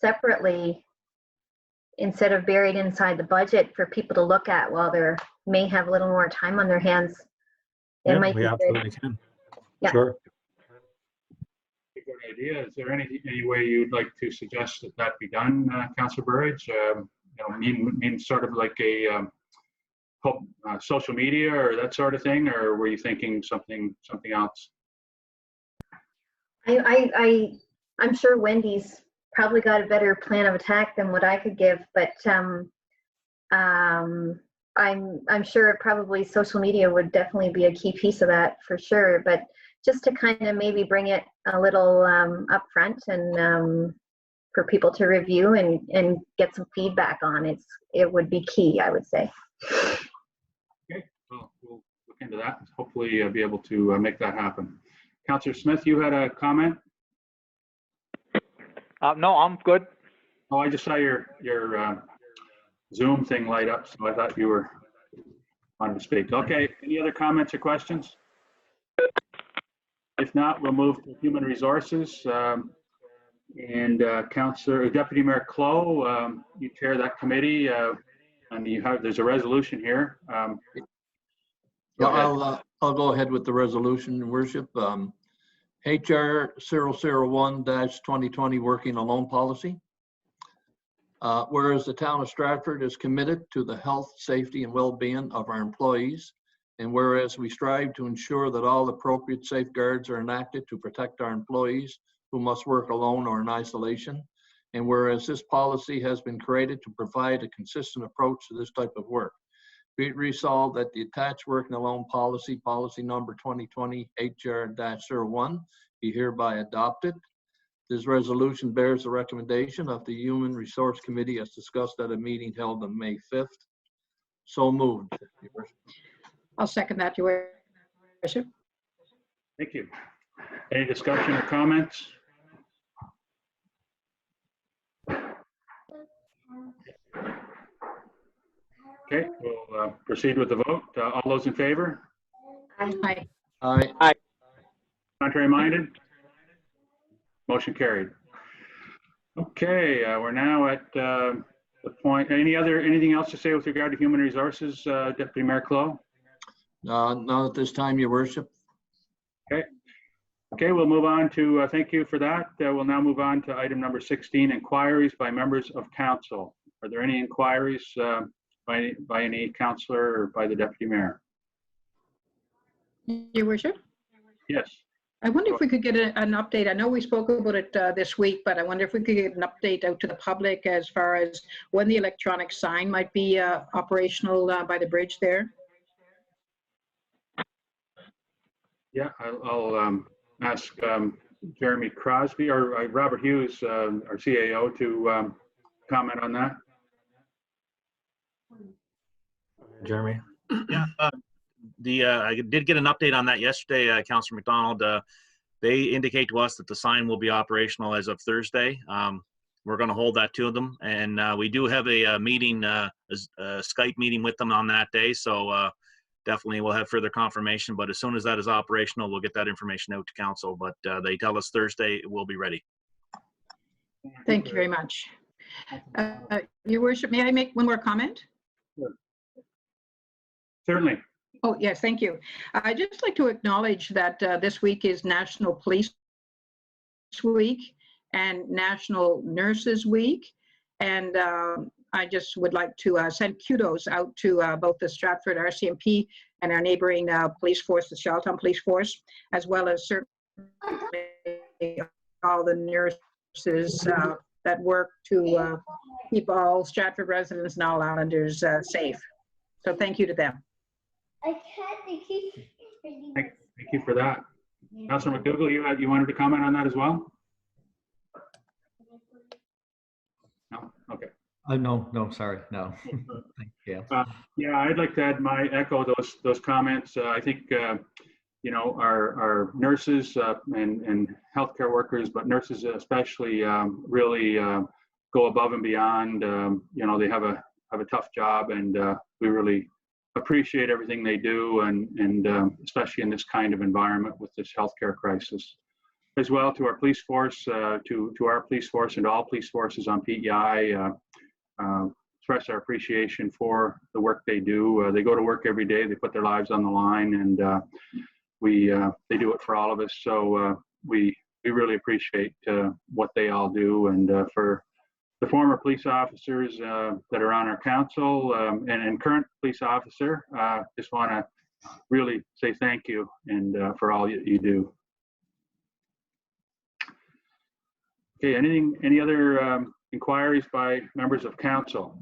separately instead of buried inside the budget for people to look at while they may have a little more time on their hands. It might we be absolutely good. can. Yeah. Sure. Good idea. Is there any way you'd like to suggest that be done, Councillor Burridge? You know, mean sort of like a social media or that sort of thing, or were you thinking something else? I'm sure Wendy's probably got a better plan of attack than what I could give, but I'm sure probably social media would definitely be a key piece of that for sure. But just to kind of maybe bring it a little up front and for people to review and get some feedback on it would be key, I would say. Okay, well, we'll look into that. Hopefully be able to make that happen. Councillor Smith, you had a comment? No, I'm good. Oh, I just saw your Zoom thing light up, so I thought you were on to speak. Okay, any other comments or questions? If not, we'll move to Human Resources. And Deputy Mayor Clow, you chair that committee, and there's a resolution here. I'll go ahead with the resolution, Your Worship. HR 001-2020 Working Alone Policy. Whereas the town of Stratford is committed to the health, safety, and well-being of our employees, and whereas we strive to ensure that all appropriate safeguards are enacted to protect our employees who must work alone or in isolation, and whereas this policy has been created to provide a consistent approach to this type of work, be it resolved that the attached working alone policy, policy number 2020 HR-01, be hereby adopted. This resolution bears the recommendation of the Human Resource Committee as discussed at a meeting held on May 5th. So moved. I'll second that, Your Worship. Thank you. Any discussion or comments? Okay, we'll proceed with the vote. All those in favor? Aye. Aye. Aye. Contrary minded? Motion carried. Okay, we're now at the point. Anything else to say with regard to Human Resources, Deputy Mayor Clow? Not at this time, Your Worship. Okay. Okay, we'll move on to, thank you for that. We'll now move on to item number 16, inquiries by members of council. Are there any inquiries by any councillor or by the Deputy Mayor? Your Worship? Yes. I wonder if we could get an update. I know we spoke about it this week, but I wonder if we could get an update out to the public as far as when the electronic sign might be operational by the bridge there. Yeah, I'll ask Jeremy Crosby or Robert Hughes, our CAO, to comment on that. Jeremy? Yeah, I did get an update on that yesterday, Councillor McDonald. They indicate to us that the sign will be operational as of Thursday. We're going to hold that to them, and we do have a meeting, a Skype meeting with them on that day. So definitely we'll have further confirmation. But as soon as that is operational, we'll get that information out to council. But they tell us Thursday it will be ready. Thank you very much. Your Worship, may I make one more comment? Sure. Certainly. Oh, yes, thank you. I'd just like to acknowledge that this week is National Police Week and National Nurses Week. And I just would like to send kudos out to both the Stratford Rcmp and our neighboring police force, the Charlottetown Police Force, as well as certainly all the nurses that work to keep all Stratford residents and all islanders safe. So thank you to them. Thank you for that. Councilor McDougall, you wanted to comment on that as well? No? Okay. No, sorry, no. Thank you. Yeah, I'd like to echo those comments. I think you know, our nurses and healthcare workers, but nurses especially, really go above and beyond. You know, they have a tough job, and we really appreciate everything they do, and especially in this kind of environment with this healthcare crisis. As well, to our police force, to our police force and all police forces on PEI, express our appreciation for the work they do. They go to work every day, they put their lives on the line, and they do it for all of us. So we really appreciate what they all do. And for the former police officers that are on our council and current police officer, just want to really say thank you and for all you do. Okay, any other inquiries by members of council?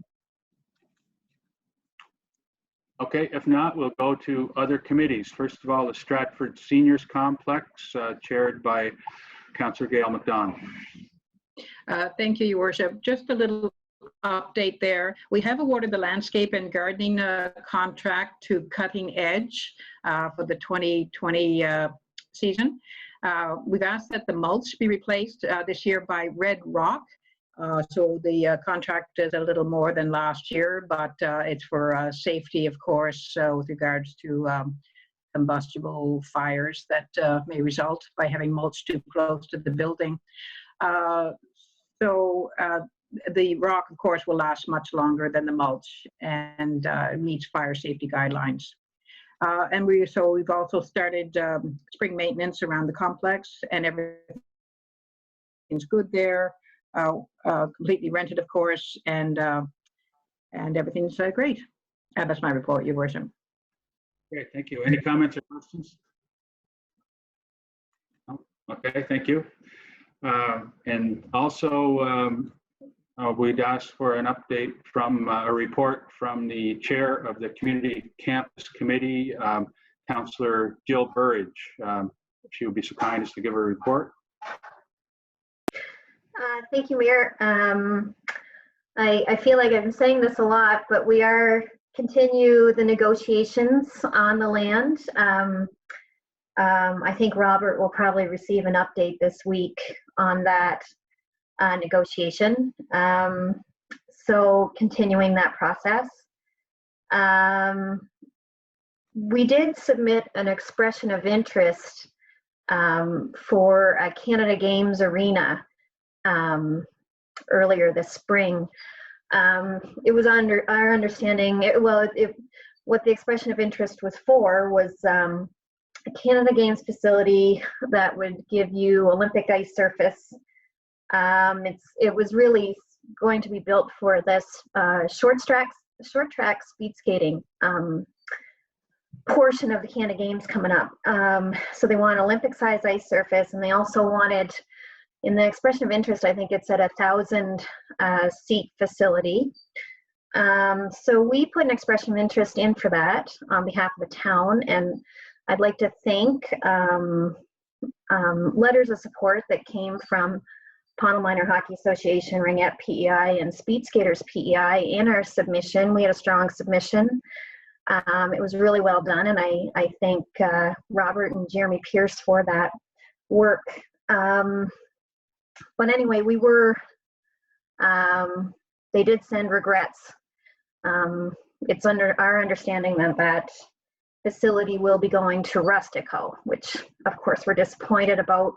Okay, if not, we'll go to other committees. First of all, the Stratford Seniors Complex, chaired by Councillor Gail McDonald. Thank you, Your Worship. Just a little update there. We have awarded the landscape and gardening contract to Cutting Edge for the 2020 season. We've asked that the mulch be replaced this year by red rock. So the contract is a little more than last year, but it's for safety, of course, with regards to combustible fires that may result by having mulch too close to the building. So the rock, of course, will last much longer than the mulch, and meets fire safety guidelines. And we've also started spring maintenance around the complex, and everything's good there. Completely rented, of course, and everything's great. That's my report, Your Worship. Great, thank you. Any comments or questions? No? Okay, thank you. And also, we'd ask for an update from a report from the chair of the Community Campus Committee, Councillor Jill Burridge. If she would be so kind as to give a report. Thank you, Muir. I feel like I've been saying this a lot, but we are continue the negotiations on the land. I think Robert will probably receive an update this week on that negotiation. So continuing that process. We did submit an expression of interest for a Canada Games arena earlier this spring. It was under our understanding, what the expression of interest was for was a Canada Games facility that would give you Olympic ice surface. It was really going to be built for this short track speed skating. portion of the Canada Games coming up. So they want Olympic-sized ice surface, and they also wanted, in the expression of interest, I think it's at 1,000 seat facility. So we put an expression of interest in for that on behalf of the town, and I'd like to thank letters of support that came from Pownal Minor Hockey Association, Rcmp PEI, and Speed Skaters PEI in our submission. We had a strong submission. It was really well done, and I thank Robert and Jeremy Pierce for that work. But anyway, we were, they did send regrets. It's under our understanding that that facility will be going to Rustico, which of course we're disappointed about.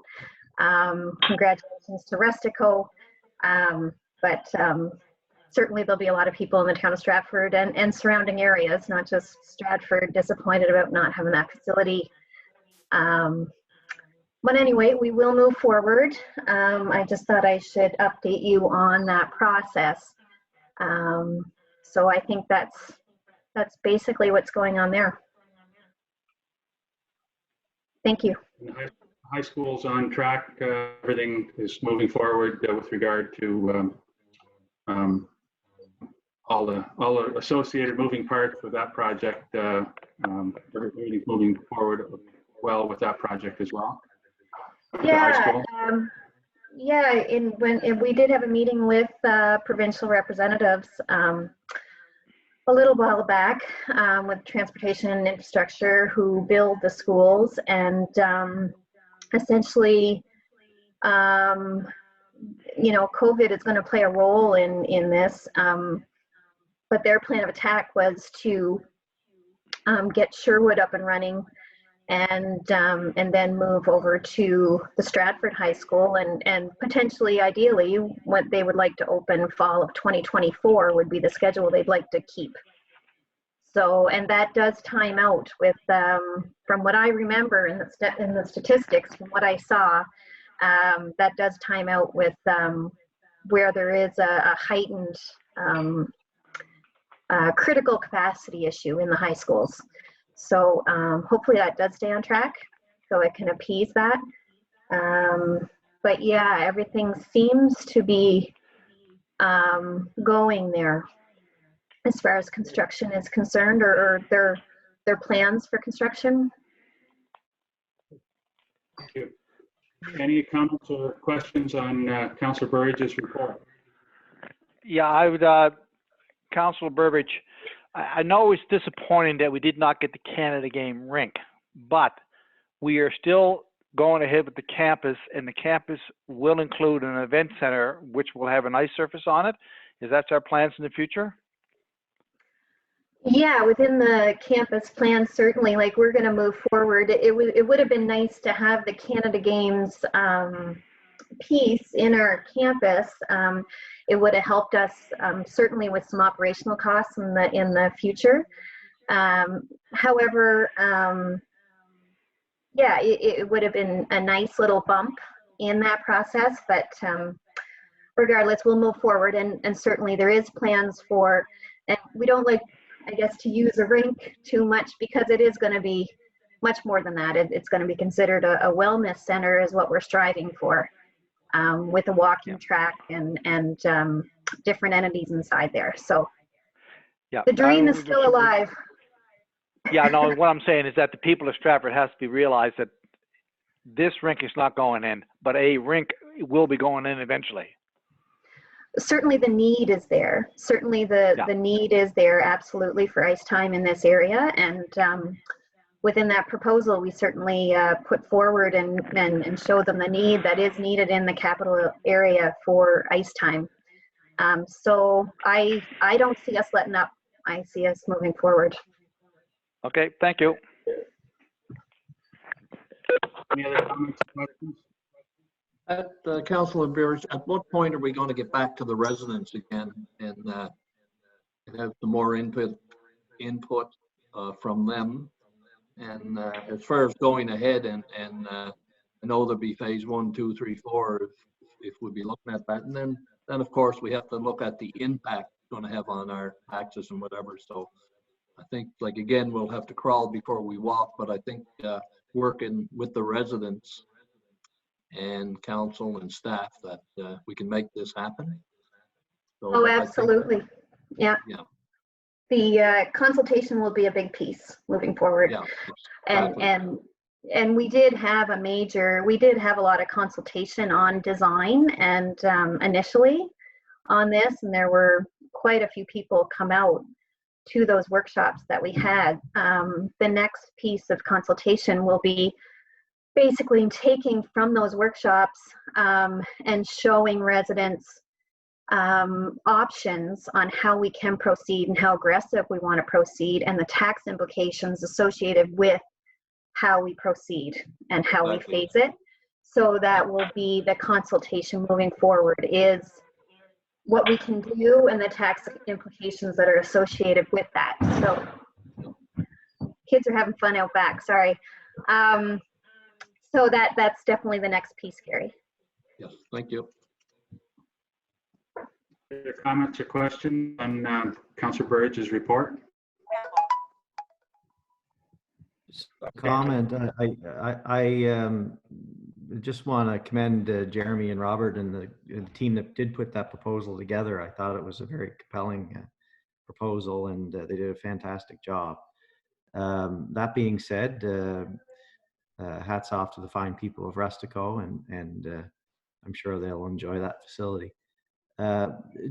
Congratulations to Rustico. But certainly there'll be a lot of people in the town of Stratford and surrounding areas, not just Stratford, disappointed about not having that facility. But anyway, we will move forward. I just thought I should update you on that process. So I think that's basically what's going on there. Thank you. High school's on track. Everything is moving forward with regard to all the associated moving parts with that project. Everything's moving forward well with that project as well. Yeah, yeah. When we did have a meeting with provincial representatives a little while back with transportation and infrastructure who build the schools, and essentially, you know, COVID is going to play a role in this, but their plan of attack was to get Sherwood up and running, and then move over to the Stratford High School, and potentially, ideally, what they would like to open fall of 2024 would be the schedule they'd like to keep. So, and that does time out with, from what I remember in the statistics, from what I saw, that does time out with where there is a heightened critical capacity issue in the high schools. So hopefully that does stay on track so it can appease that. But yeah, everything seems to be going there as far as construction is concerned, or their plans for construction. Thank you. Any comments or questions on Councillor Burridge's report? Yeah, I would, Councillor Burbidge, I know it's disappointing that we did not get the Canada Game rink, but we are still going ahead with the campus, and the campus will include an event center which will have an ice surface on it. Is that our plans in the future? Yeah, within the campus plan, certainly, like, we're going to move forward. It would have been nice to have the Canada Games piece in our campus. It would have helped us certainly with some operational costs in the future. However, yeah, it would have been a nice little bump in that process, but regardless, we'll move forward, and certainly there is plans for, and we don't like, I guess, to use a rink too much, because it is going to be much more than that. It's going to be considered a wellness center is what we're striving for, with a walking track and different entities inside there. So yeah, the dream is still alive. Yeah, no, what I'm saying is that the people of Stratford has to be realized that this rink is not going in, but a rink will be going in eventually. Certainly the need is there. Certainly the need is there, absolutely, for ice time in this area. And within that proposal, we certainly put forward and show them the need that is needed in the capital area for ice time. So I don't see us letting up. I see us moving forward. Okay, thank you. Any other comments or questions? Councillor Beers, at what point are we going to get back to the residents again and have some more input from them? And as far as going ahead, and I know there'll be phase 1, 2, 3, 4 if we'll be looking at that, and then of course we have to look at the impact it's going to have on our taxes and whatever. So I think, like, again, we'll have to crawl before we walk, but I think working with the residents and council and staff that we can make this happen. So Oh, I think, absolutely. Yeah. yeah. The consultation will be a big piece moving forward. Yeah, and we did have a lot of consultation on design and initially on this, and there were quite a few people come out to those workshops that we had. The next piece of consultation will be basically taking from those workshops and showing residents options on how we can proceed and how aggressive we want to proceed, and the tax implications associated with how we proceed and how we phase it. So that will be the consultation moving forward, is what we can do and the tax implications that are associated with that. So kids are having fun out back, sorry. So that's definitely the next piece, Gary. Yes, thank you. Other comments or questions on Councillor Burridge's report? Comment. I just want to commend Jeremy and Robert and the team that did put that proposal together. I thought it was a very compelling proposal, and they did a fantastic job. That being said, hats off to the fine people of Rustico, and I'm sure they'll enjoy that facility.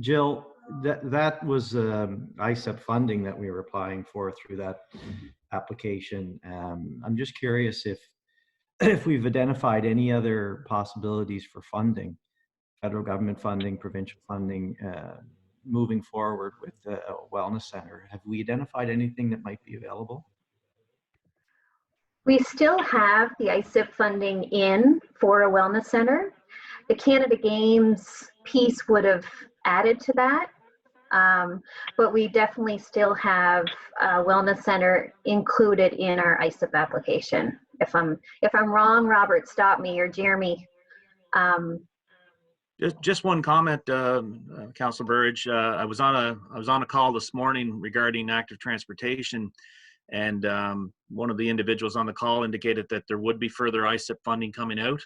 Jill, that was ICEP funding that we were applying for through that application. I'm just curious if we've identified any other possibilities for funding, federal government funding, provincial funding, moving forward with a wellness center. Have we identified anything that might be available? We still have the ICEP funding in for a wellness center. The Canada Games piece would have added to that, but we definitely still have a wellness center included in our ICEP application. If I'm wrong, Robert, stop me, or Jeremy. Just one comment, Councillor Burridge. I was on a call this morning regarding active transportation, and one of the individuals on the call indicated that there would be further ICEP funding coming out,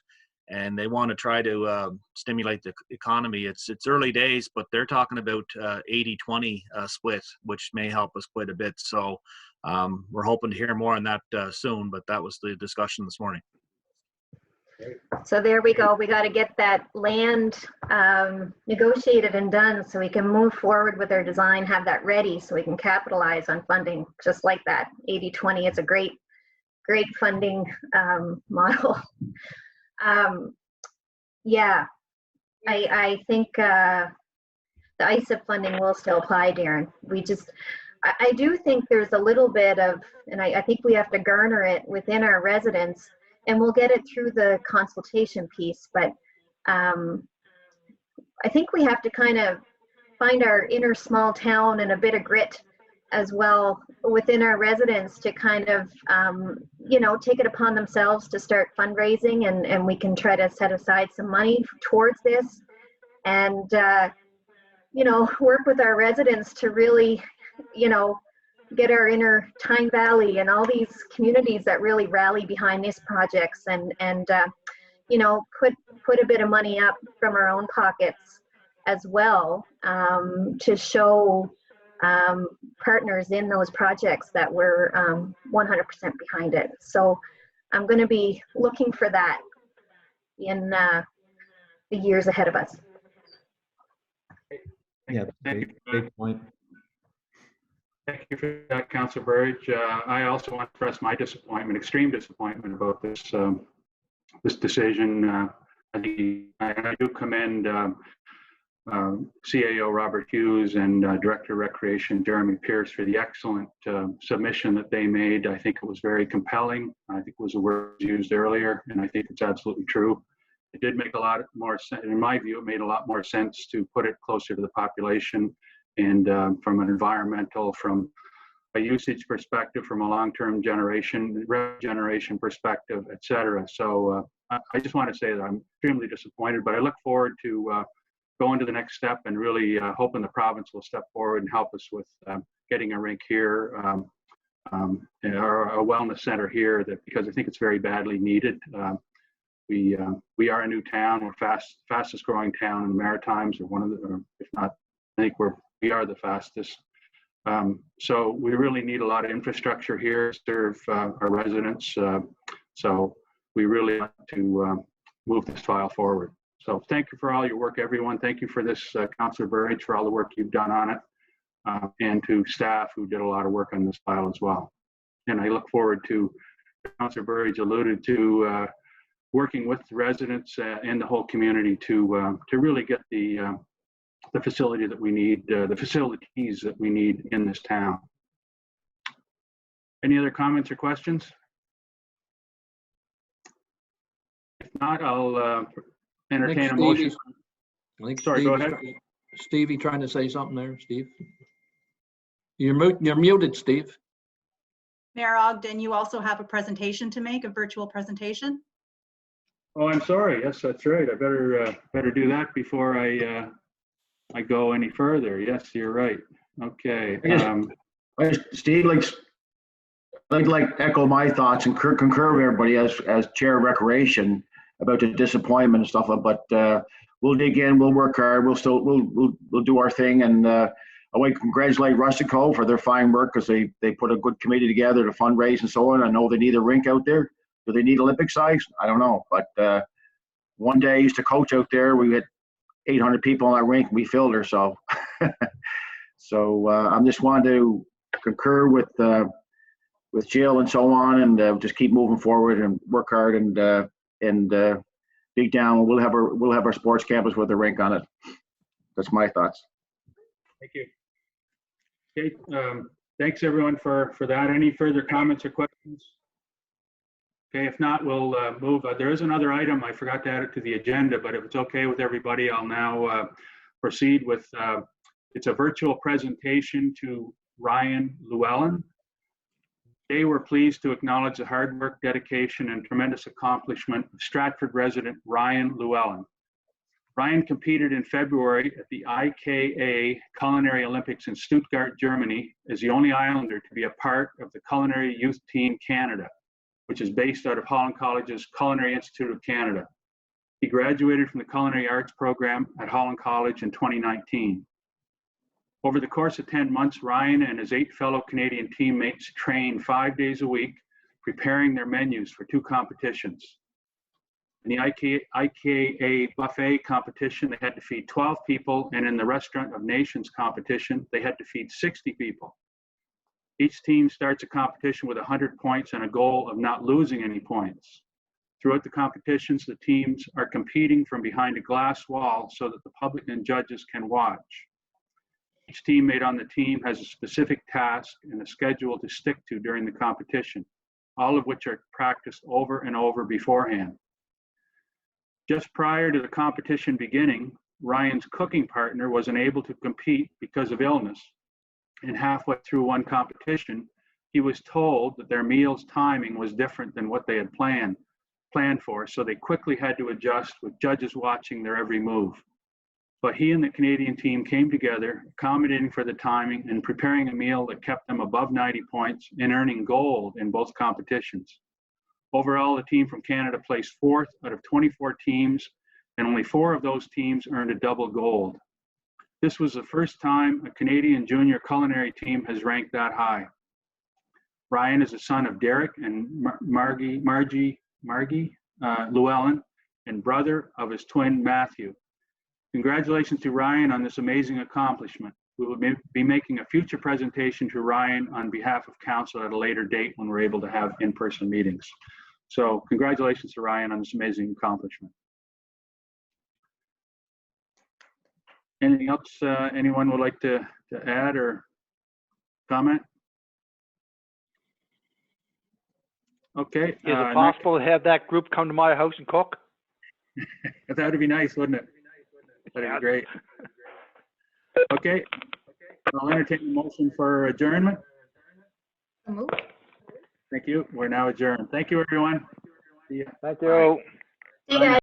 and they want to try to stimulate the economy. It's early days, but they're talking about 80-20 split, which may help us quite a bit. So we're hoping to hear more on that soon, but that was the discussion this morning. So there we go. We got to get that land negotiated and done so we can move forward with our design, have that ready so we can capitalize on funding just like that. 80-20 is a great funding model. Yeah, I think the ICEP funding will still apply, Darren. I do think there's a little bit of, and I think we have to garner it within our residents, and we'll get it through the consultation piece, but I think we have to kind of find our inner small town and a bit of grit as well within our residents to kind of, take it upon themselves to start fundraising, and we can try to set aside some money towards this, and, work with our residents to really, get our inner Tyne Valley and all these communities that really rally behind these projects, and put a bit of money up from our own pockets as well, to show partners in those projects that we're 100% behind it. So I'm going to be looking for that in the years ahead of us. Yeah, great point. Thank you for that, Councillor Burridge. I also want to express my disappointment, extreme disappointment about this this decision. I do commend CAO Robert Hughes and Director of Recreation Jeremy Pierce for the excellent submission that they made. I think it was very compelling. I think it was a word used earlier, and I think it's absolutely true. It did make a lot more sense, in my view, it made a lot more sense to put it closer to the population, and from an environmental, from a usage perspective, from a long-term generation perspective, et cetera. So I just want to say that I'm extremely disappointed, but I look forward to going to the next step and really hoping the province will step forward and help us with getting a rink here. or a wellness center here, that because I think it's very badly needed. We are a new town. We're fastest growing town in the Maritimes, or one of the, or if not, I think we are the fastest. So we really need a lot of infrastructure here to serve our residents. So we really want to move this file forward. So thank you for all your work, everyone. Thank you for this, Councillor Burridge, for all the work you've done on it, and to staff who did a lot of work on this file as well. And I look forward to, Councillor Burridge alluded to, working with the residents and the whole community to really get the facility that we need, the facilities that we need in this town. Any other comments or questions? If not, I'll entertain a motion. I think Sorry, go ahead. Stevie trying to say something there, Steve? You're muted, Steve. Mayor Ogden, you also have a presentation to make, a virtual presentation. Oh, I'm sorry. Yes, that's right. I better do that before I go any further. Yes, you're right. Okay. Steve, I'd like echo my thoughts and concur with everybody as chair of recreation about the disappointment and stuff. But we'll dig in. We'll work hard. We'll do our thing. And I want to congratulate Rustico for their fine work, because they put a good committee together to fundraise and so on. I know they need a rink out there. Do they need Olympic size? I don't know. But one day I used to coach out there. We had 800 people on our rink. We filled her. So, I'm just wanting to concur with Jill and so on, and just keep moving forward and work hard and dig down. We'll have our sports campus with a rink on it. That's my thoughts. Thank you. Okay. Thanks everyone for that. Any further comments or questions? Okay, if not, we'll move. There is another item. I forgot to add it to the agenda, but if it's okay with everybody, I'll now proceed with, it's a virtual presentation to Ryan Llewellyn. Today, we're pleased to acknowledge the hard work, dedication, and tremendous accomplishment of Stratford resident Ryan Llewellyn. Ryan competed in February at the IKA Culinary Olympics in Stuttgart, Germany, as the only Islander to be a part of the Culinary Youth Team Canada, which is based out of Holland College's Culinary Institute of Canada. He graduated from the Culinary Arts program at Holland College in 2019. Over the course of 10 months, Ryan and his 8 fellow Canadian teammates trained 5 days a week, preparing their menus for 2 competitions. In the IKA buffet competition, they had to feed 12 people, and in the Restaurant of Nations competition, they had to feed 60 people. Each team starts a competition with 100 points and a goal of not losing any points. Throughout the competitions, the teams are competing from behind a glass wall so that the public and judges can watch. Each teammate on the team has a specific task and a schedule to stick to during the competition, all of which are practiced over and over beforehand. Just prior to the competition beginning, Ryan's cooking partner was unable to compete because of illness. And halfway through one competition, he was told that their meal's timing was different than what they had planned for, so they quickly had to adjust with judges watching their every move. But he and the Canadian team came together, accommodating for the timing and preparing a meal that kept them above 90 points and earning gold in both competitions. Overall, the team from Canada placed 4th out of 24 teams, and only 4 of those teams earned a double gold. This was the first time a Canadian junior culinary team has ranked that high. Ryan is the son of Derek and Margie Llewellyn, and brother of his twin Matthew. Congratulations to Ryan on this amazing accomplishment. We will be making a future presentation to Ryan on behalf of council at a later date when we're able to have in-person meetings. So congratulations to Ryan on this amazing accomplishment. Anything else anyone would like to add or comment? Okay. Is it possible to have that group come to my house and cook? That would be nice, wouldn't it? That'd be great. Okay. I'll entertain a motion for adjournment. Thank you. We're now adjourned. Thank you, everyone. See ya. Thank you. See you guys.